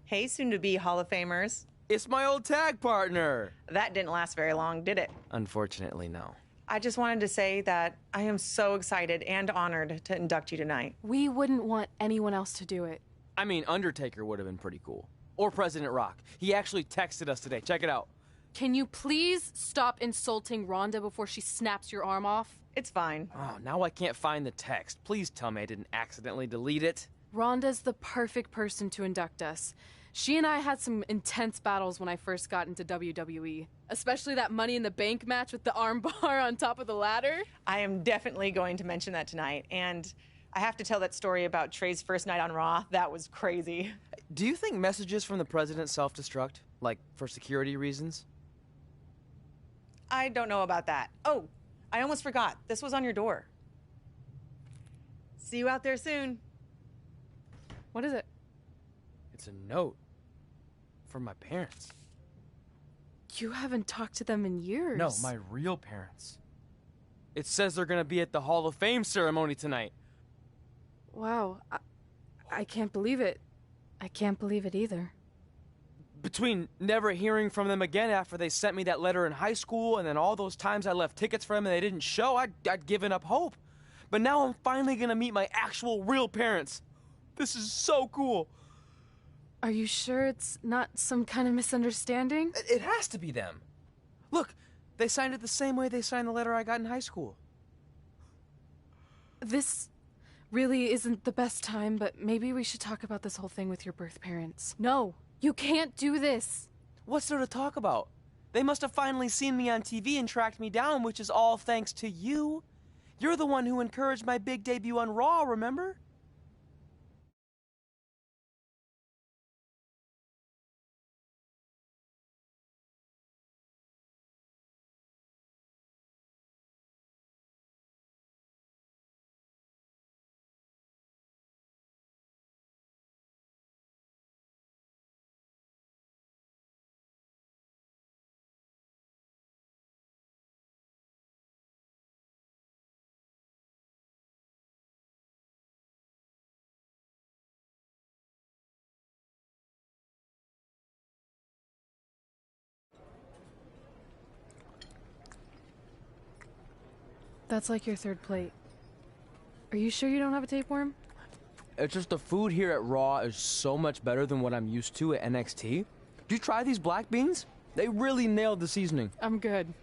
Hey, soon-to-be Hall of Famers. It's my old tag partner. That didn't last very long, did it? Unfortunately, no. I just wanted to say that I am so excited and honored to induct you tonight. We wouldn't want anyone else to do it. I mean, Undertaker would have been pretty cool. Or President Rock. He actually texted us today. Check it out. Can you please stop insulting Rhonda before she snaps your arm off? It's fine. Oh, now I can't find the text. Please tell me I didn't accidentally delete it. Rhonda's the perfect person to induct us. She and I had some intense battles when I first got into WWE. Especially that Money in the Bank match with the arm bar on top of the ladder. I am definitely going to mention that tonight. And I have to tell that story about Trey's first night on Raw. That was crazy. Do you think messages from the president self-destruct? Like, for security reasons? I don't know about that. Oh, I almost forgot. This was on your door. See you out there soon. What is it? It's a note. From my parents. You haven't talked to them in years. No, my real parents. It says they're gonna be at the Hall of Fame ceremony tonight. Wow. I can't believe it. I can't believe it either. Between never hearing from them again after they sent me that letter in high school and then all those times I left tickets for them and they didn't show, I'd given up hope. But now I'm finally gonna meet my actual real parents. This is so cool. Are you sure it's not some kind of misunderstanding? It has to be them. Look, they signed it the same way they signed the letter I got in high school. This really isn't the best time, but maybe we should talk about this whole thing with your birth parents. No, you can't do this. What's there to talk about? They must have finally seen me on TV and tracked me down, which is all thanks to you. You're the one who encouraged my big debut on Raw, remember? That's like your third plate. Are you sure you don't have a tapeworm? It's just the food here at Raw is so much better than what I'm used to at NXT. Did you try these black beans? They really nailed the seasoning. I'm good.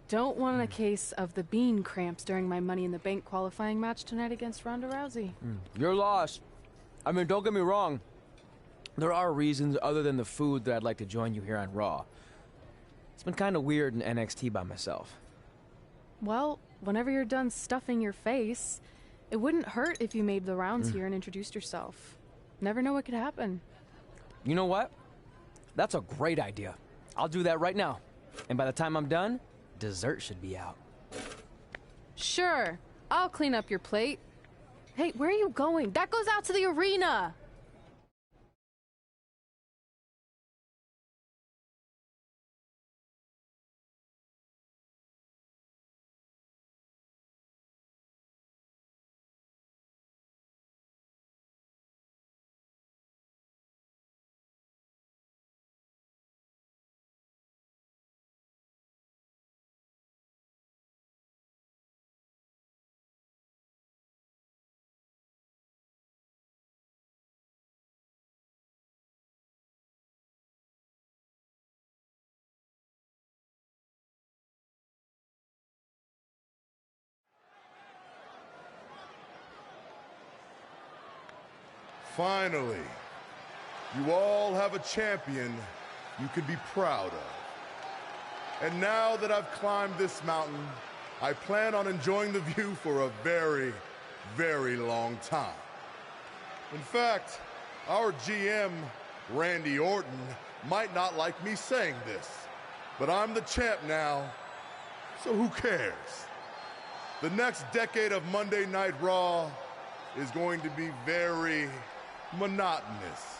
Don't want a case of the bean cramps during my Money in the Bank qualifying match tonight against Ronda Rousey. Your loss. I mean, don't get me wrong. There are reasons other than the food that I'd like to join you here on Raw. It's been kind of weird in NXT by myself. Well, whenever you're done stuffing your face, it wouldn't hurt if you made the rounds here and introduced yourself. Never know what could happen. You know what? That's a great idea. I'll do that right now. And by the time I'm done, dessert should be out. Sure, I'll clean up your plate. Hey, where are you going? That goes out to the arena! Finally, you all have a champion you can be proud of. And now that I've climbed this mountain, I plan on enjoying the view for a very, very long time. In fact, our GM, Randy Orton, might not like me saying this, but I'm the champ now, so who cares? The next decade of Monday Night Raw is going to be very monotonous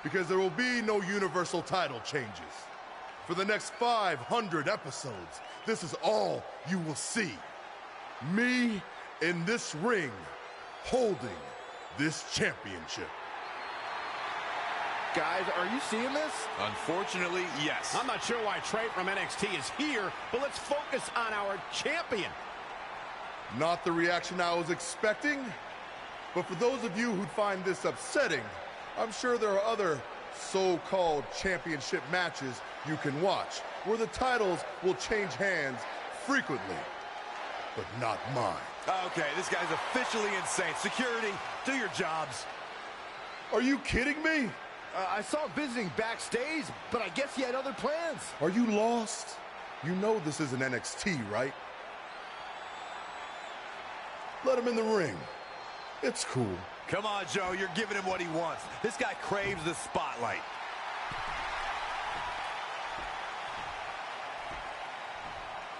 because there will be no universal title changes. For the next 500 episodes, this is all you will see. Me in this ring holding this championship. Guys, are you seeing this? Unfortunately, yes. I'm not sure why Trey from NXT is here, but let's focus on our champion. Not the reaction I was expecting, but for those of you who'd find this upsetting, I'm sure there are other so-called championship matches you can watch where the titles will change hands frequently, but not mine. Okay, this guy's officially insane. Security, do your jobs. Are you kidding me? I saw him visiting backstage, but I guess he had other plans. Are you lost? You know this isn't NXT, right? Let him in the ring. It's cool. Come on, Joe, you're giving him what he wants. This guy craves the spotlight.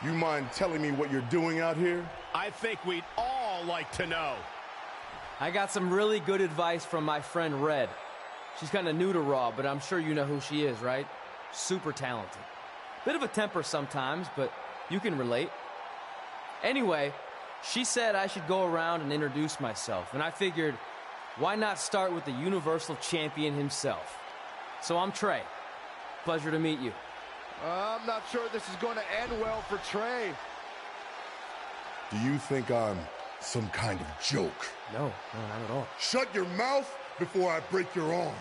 You mind telling me what you're doing out here? I think we'd all like to know. I got some really good advice from my friend Red. She's kind of new to Raw, but I'm sure you know who she is, right? Super talented. Bit of a temper sometimes, but you can relate. Anyway, she said I should go around and introduce myself, and I figured, why not start with the Universal Champion himself? So I'm Trey. Pleasure to meet you. I'm not sure this is going to end well for Trey. Do you think I'm some kind of joke? No, not at all. Shut your mouth before I break your arm.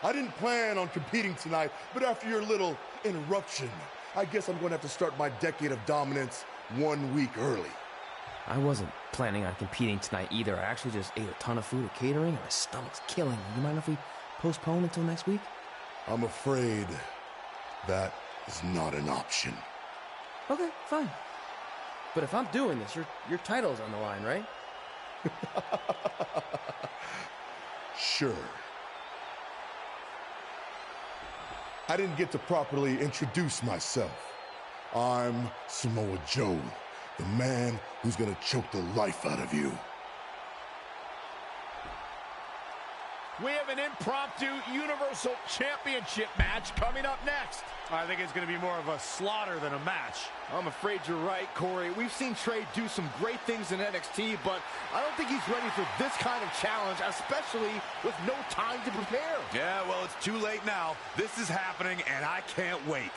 I didn't plan on competing tonight, but after your little interruption, I guess I'm going to have to start my decade of dominance 1 week early. I wasn't planning on competing tonight either. I actually just ate a ton of food at catering and my stomach's killing me. You mind if we postpone until next week? I'm afraid that is not an option. Okay, fine. But if I'm doing this, your title's on the line, right? Sure. I didn't get to properly introduce myself. I'm Samoa Joe, the man who's gonna choke the life out of you. We have an impromptu Universal Championship match coming up next. I think it's going to be more of a slaughter than a match. I'm afraid you're right, Corey. We've seen Trey do some great things in NXT, but I don't think he's ready for this kind of challenge, especially with no time to prepare. Yeah, well, it's too late now. This is happening, and I can't wait.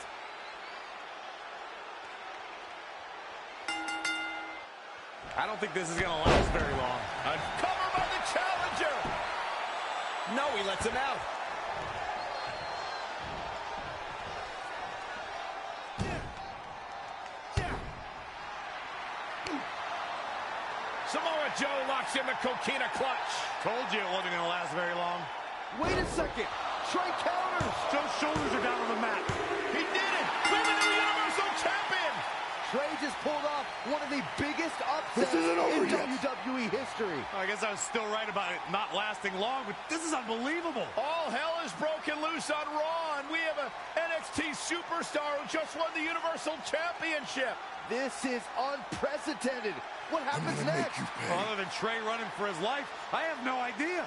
I don't think this is going to last very long. Uncovered by the challenger. No, he lets him out. Samoa Joe locks in the coquina clutch. Told you it wasn't going to last very long. Wait a second. Trey counters. Joe's shoulders are down on the mat. He did it. We're the new Universal Champion. Trey just pulled off one of the biggest upsets in WWE history. I guess I was still right about it not lasting long, but this is unbelievable. All hell is broken loose on Raw, and we have an NXT superstar who just won the Universal Championship. This is unprecedented. What happens next? Other than Trey running for his life, I have no idea.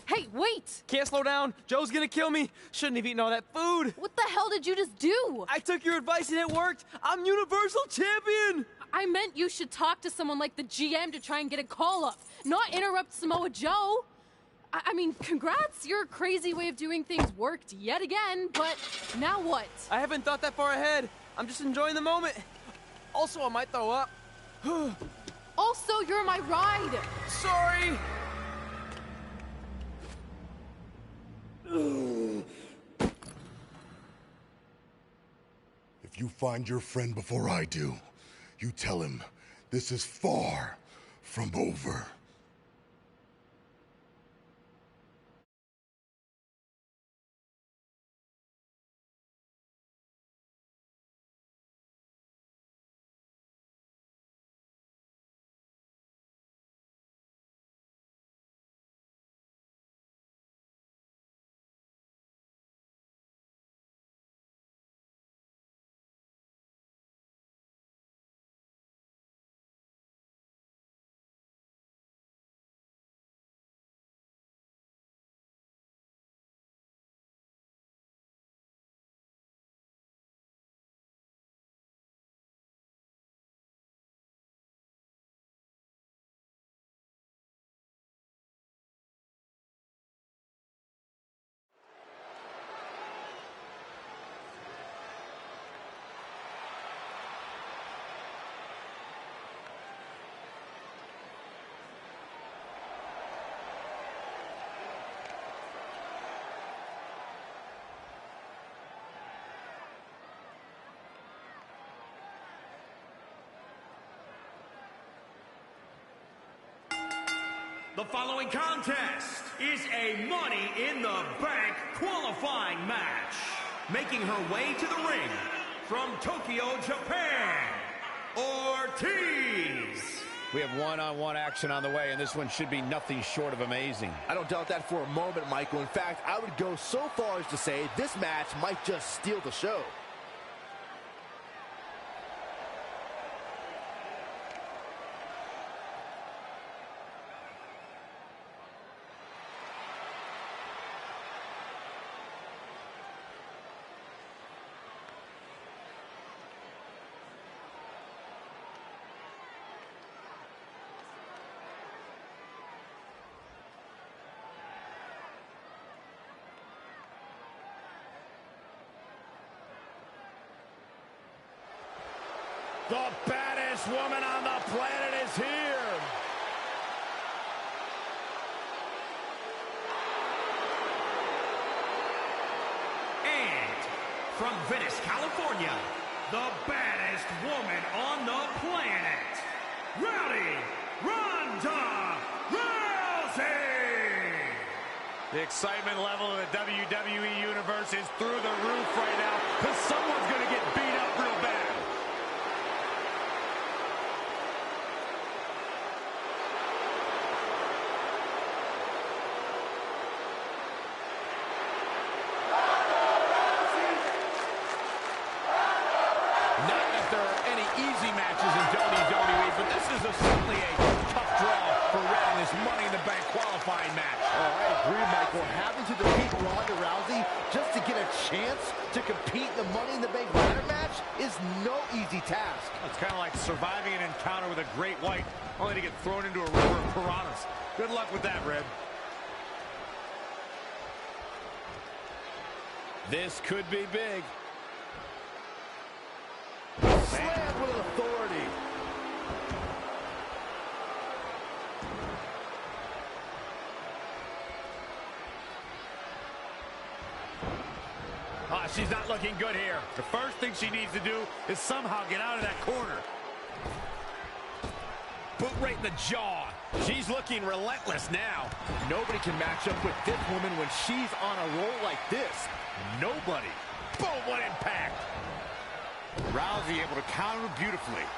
Hey, wait! Can't slow down. Joe's gonna kill me. Shouldn't have eaten all that food. What the hell did you just do? I took your advice and it worked. I'm Universal Champion. I meant you should talk to someone like the GM to try and get a call up, not interrupt Samoa Joe. I mean, congrats. Your crazy way of doing things worked yet again, but now what? I haven't thought that far ahead. I'm just enjoying the moment. Also, I might throw up. Also, you're my ride. Sorry. If you find your friend before I do, you tell him this is far from over. The following contest is a Money in the Bank qualifying match. Making her way to the ring from Tokyo, Japan, Ortiz. We have one-on-one action on the way, and this one should be nothing short of amazing. I don't doubt that for a moment, Michael. In fact, I would go so far as to say this match might just steal the show. The baddest woman on the planet is here. And from Venice, California, the baddest woman on the planet, Rowdy Ronda Rousey! The excitement level of the WWE Universe is through the roof right now because someone's going to get beat up real bad. Not that there are any easy matches in WWE, but this is certainly a tough draw for Red in this Money in the Bank qualifying match. Oh, I agree, Michael. Having to defeat Ronda Rousey just to get a chance to compete in the Money in the Bank ladder match is no easy task. It's kind of like surviving an encounter with a great white, only to get thrown into a river of piranhas. Good luck with that, Red. This could be big. Slammed with authority. She's not looking good here. The first thing she needs to do is somehow get out of that corner. Boot right in the jaw. She's looking relentless now. Nobody can match up with this woman when she's on a roll like this. Nobody. Boom, what impact. Rousey able to counter beautifully.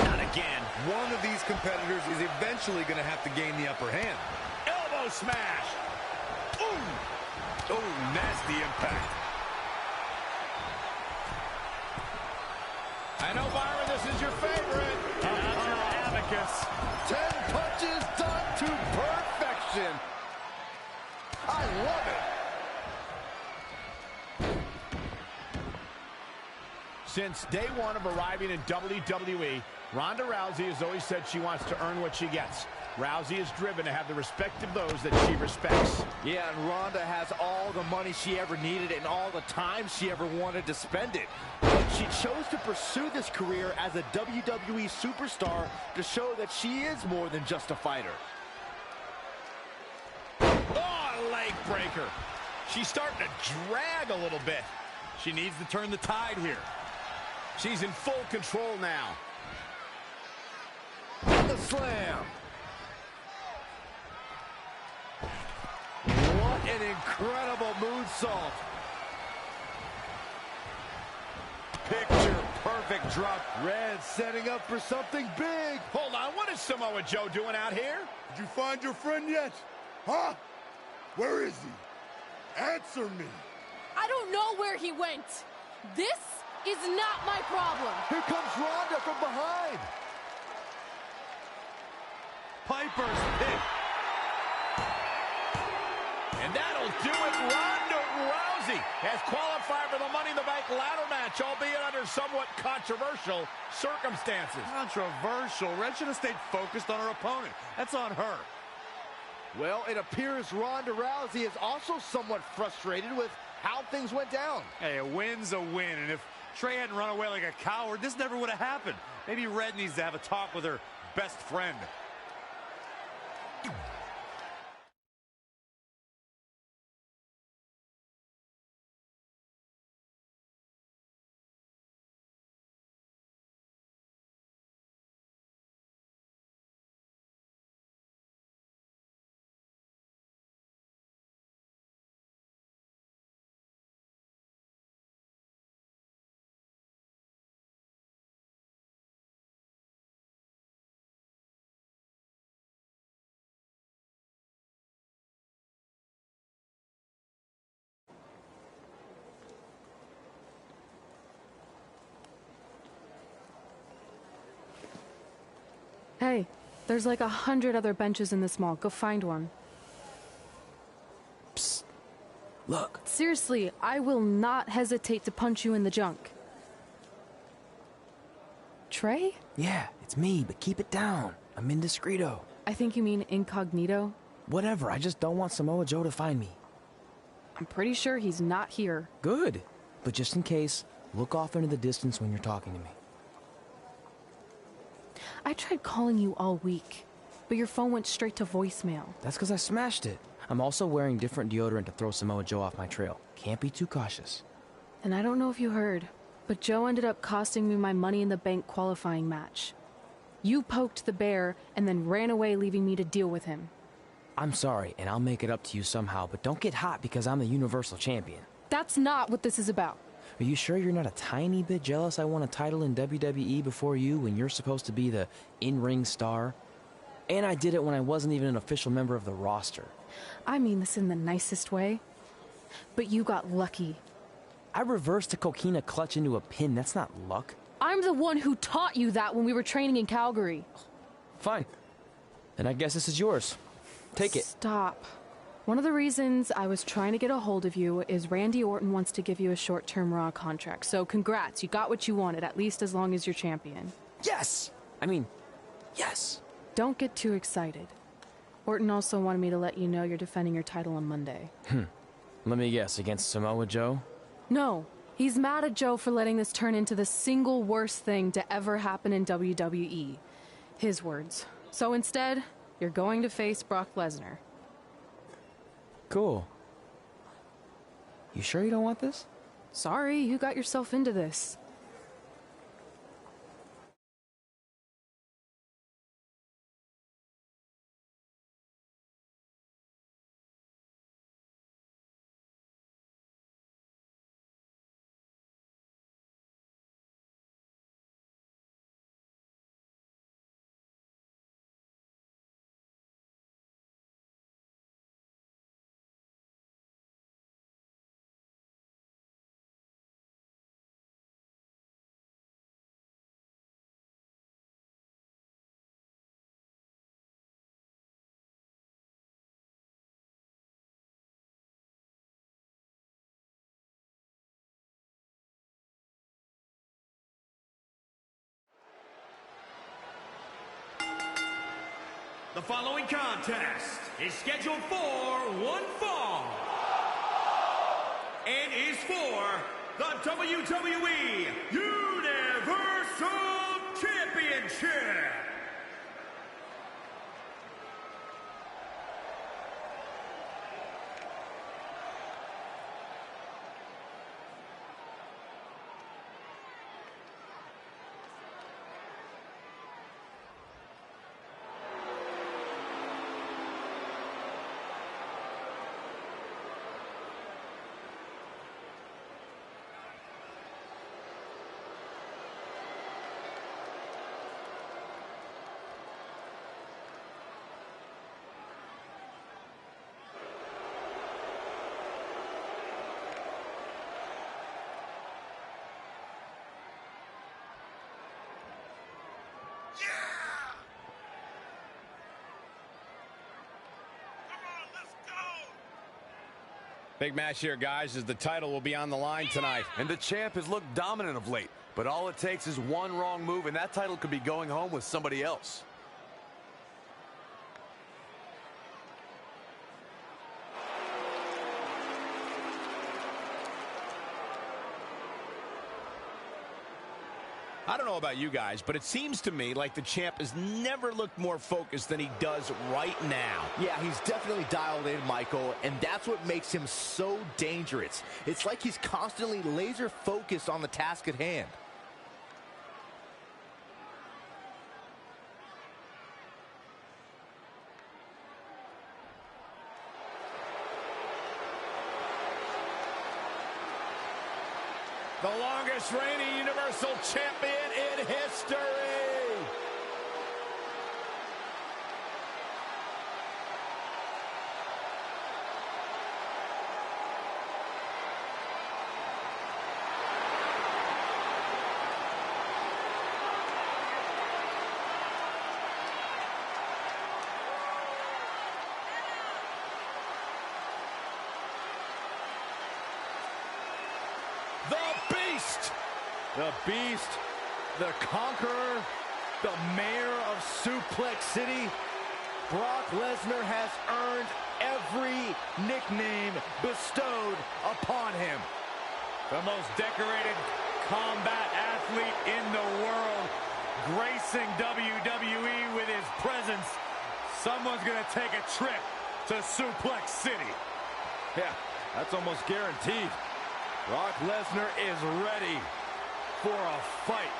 Not again. One of these competitors is eventually going to have to gain the upper hand. Elbow smash. Ooh. Oh, nasty impact. I know, Byron, this is your favorite. Not your abacus. 10 punches done to perfection. I love it. Since day one of arriving in WWE, Ronda Rousey has always said she wants to earn what she gets. Rousey is driven to have the respect of those that she respects. Yeah, and Ronda has all the money she ever needed and all the time she ever wanted to spend it. But she chose to pursue this career as a WWE superstar to show that she is more than just a fighter. Oh, leg breaker. She's starting to drag a little bit. She needs to turn the tide here. She's in full control now. And the slam. What an incredible moonsault. Picture perfect drop. Red setting up for something big. Hold on, what is Samoa Joe doing out here? Did you find your friend yet? Huh? Where is he? Answer me. I don't know where he went. This is not my problem. Here comes Ronda from behind. Piper's pick. And that'll do it. Ronda Rousey has qualified for the Money in the Bank ladder match, albeit under somewhat controversial circumstances. Controversial? Red should have stayed focused on her opponent. That's on her. Well, it appears Ronda Rousey is also somewhat frustrated with how things went down. Hey, a win's a win, and if Trey hadn't run away like a coward, this never would have happened. Maybe Red needs to have a talk with her best friend. Hey, there's like 100 other benches in this mall. Go find one. Psst. Look. Seriously, I will not hesitate to punch you in the junk. Trey? Yeah, it's me, but keep it down. I'm indiscreto. I think you mean incognito. Whatever, I just don't want Samoa Joe to find me. I'm pretty sure he's not here. Good. But just in case, look off into the distance when you're talking to me. I tried calling you all week, but your phone went straight to voicemail. That's because I smashed it. I'm also wearing different deodorant to throw Samoa Joe off my trail. Can't be too cautious. And I don't know if you heard, but Joe ended up costing me my Money in the Bank qualifying match. You poked the bear and then ran away, leaving me to deal with him. I'm sorry, and I'll make it up to you somehow, but don't get hot because I'm the Universal Champion. That's not what this is about. Are you sure you're not a tiny bit jealous I won a title in WWE before you when you're supposed to be the in-ring star? And I did it when I wasn't even an official member of the roster. I mean this in the nicest way. But you got lucky. I reversed a coquina clutch into a pin. That's not luck. I'm the one who taught you that when we were training in Calgary. Fine. Then I guess this is yours. Take it. Stop. One of the reasons I was trying to get a hold of you is Randy Orton wants to give you a short-term Raw contract. So congrats, you got what you wanted, at least as long as you're champion. Yes! I mean, yes. Don't get too excited. Orton also wanted me to let you know you're defending your title on Monday. Let me guess, against Samoa Joe? No. He's mad at Joe for letting this turn into the single worst thing to ever happen in WWE. His words. So instead, you're going to face Brock Lesnar. Cool. You sure you don't want this? Sorry, you got yourself into this. The following contest is scheduled for one fall and is for the WWE Universal Championship. Big match here, guys, as the title will be on the line tonight. And the champ has looked dominant of late, but all it takes is one wrong move, and that title could be going home with somebody else. I don't know about you guys, but it seems to me like the champ has never looked more focused than he does right now. Yeah, he's definitely dialed in, Michael, and that's what makes him so dangerous. It's like he's constantly laser focused on the task at hand. The longest reigning Universal Champion in history. The Beast, the Conqueror, the Mayor of Suplex City. Brock Lesnar has earned every nickname bestowed upon him. The most decorated combat athlete in the world. gracing WWE with his presence, someone's going to take a trip to Suplex City. Yeah, that's almost guaranteed. Brock Lesnar is ready for a fight.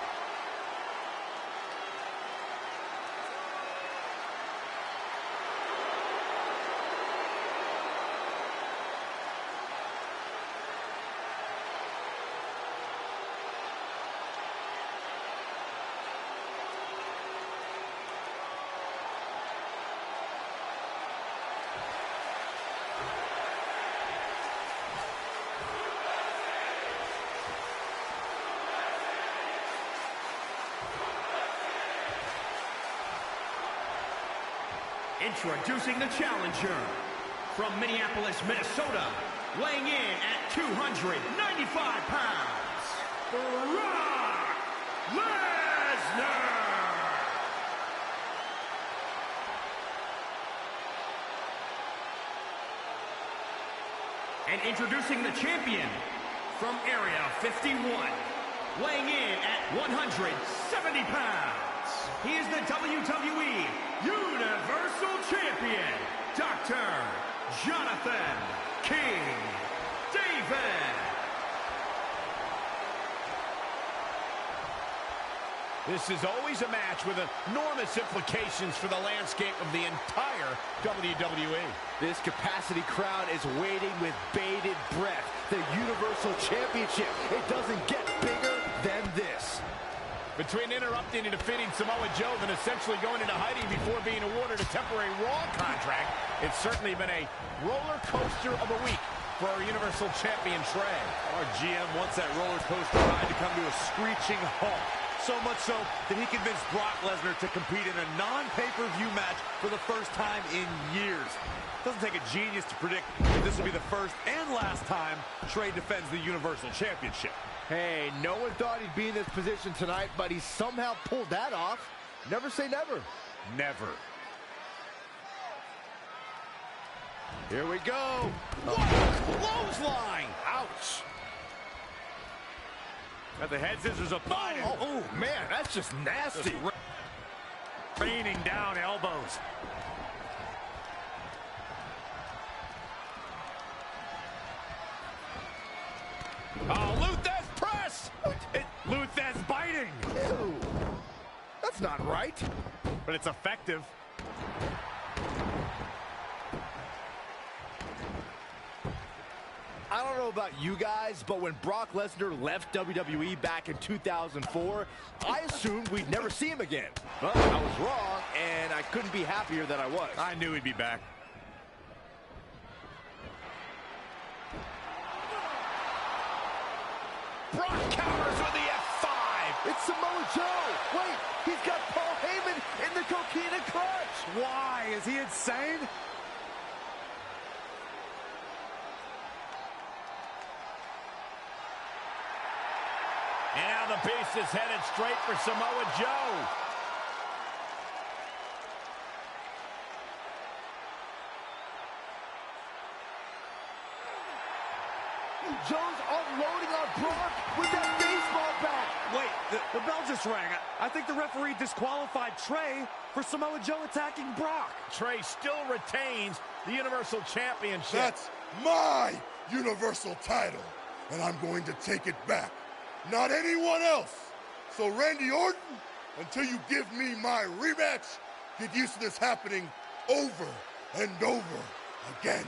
Introducing the challenger from Minneapolis, Minnesota, weighing in at 295 pounds, Brock Lesnar. And introducing the champion from Area 51, weighing in at 170 pounds. He is the WWE Universal Champion, Dr. Jonathan King David. This is always a match with enormous implications for the landscape of the entire WWE. This capacity crowd is waiting with bated breath. The Universal Championship. It doesn't get bigger than this. Between interrupting and defeating Samoa Joe and essentially going into hiding before being awarded a temporary Raw contract, it's certainly been a roller coaster of a week for our Universal Champion Trey. Our GM wants that roller coaster ride to come to a screeching halt. So much so that he convinced Brock Lesnar to compete in a non-pay-per-view match for the first time in years. Doesn't take a genius to predict that this will be the first and last time Trey defends the Universal Championship. Hey, no one thought he'd be in this position tonight, but he somehow pulled that off. Never say never. Never. Here we go. What? Clothesline. Ouch. Got the head scissors up. Oh, man, that's just nasty. Just raining down elbows. Oh, Luthez press! Luthez biting! Ew. That's not right. But it's effective. I don't know about you guys, but when Brock Lesnar left WWE back in 2004, I assumed we'd never see him again. But I was wrong, and I couldn't be happier that I was. I knew he'd be back. Brock counters with the F5. It's Samoa Joe. Wait, he's got Paul Heyman in the Coquina clutch. Why? Is he insane? And now the Beast is headed straight for Samoa Joe. Joe's unloading on Brock with that baseball bat. Wait, the bell just rang. I think the referee disqualified Trey for Samoa Joe attacking Brock. Trey still retains the Universal Championship. That's my Universal title, and I'm going to take it back. Not anyone else. So Randy Orton, until you give me my rematch, get used to this happening over and over again.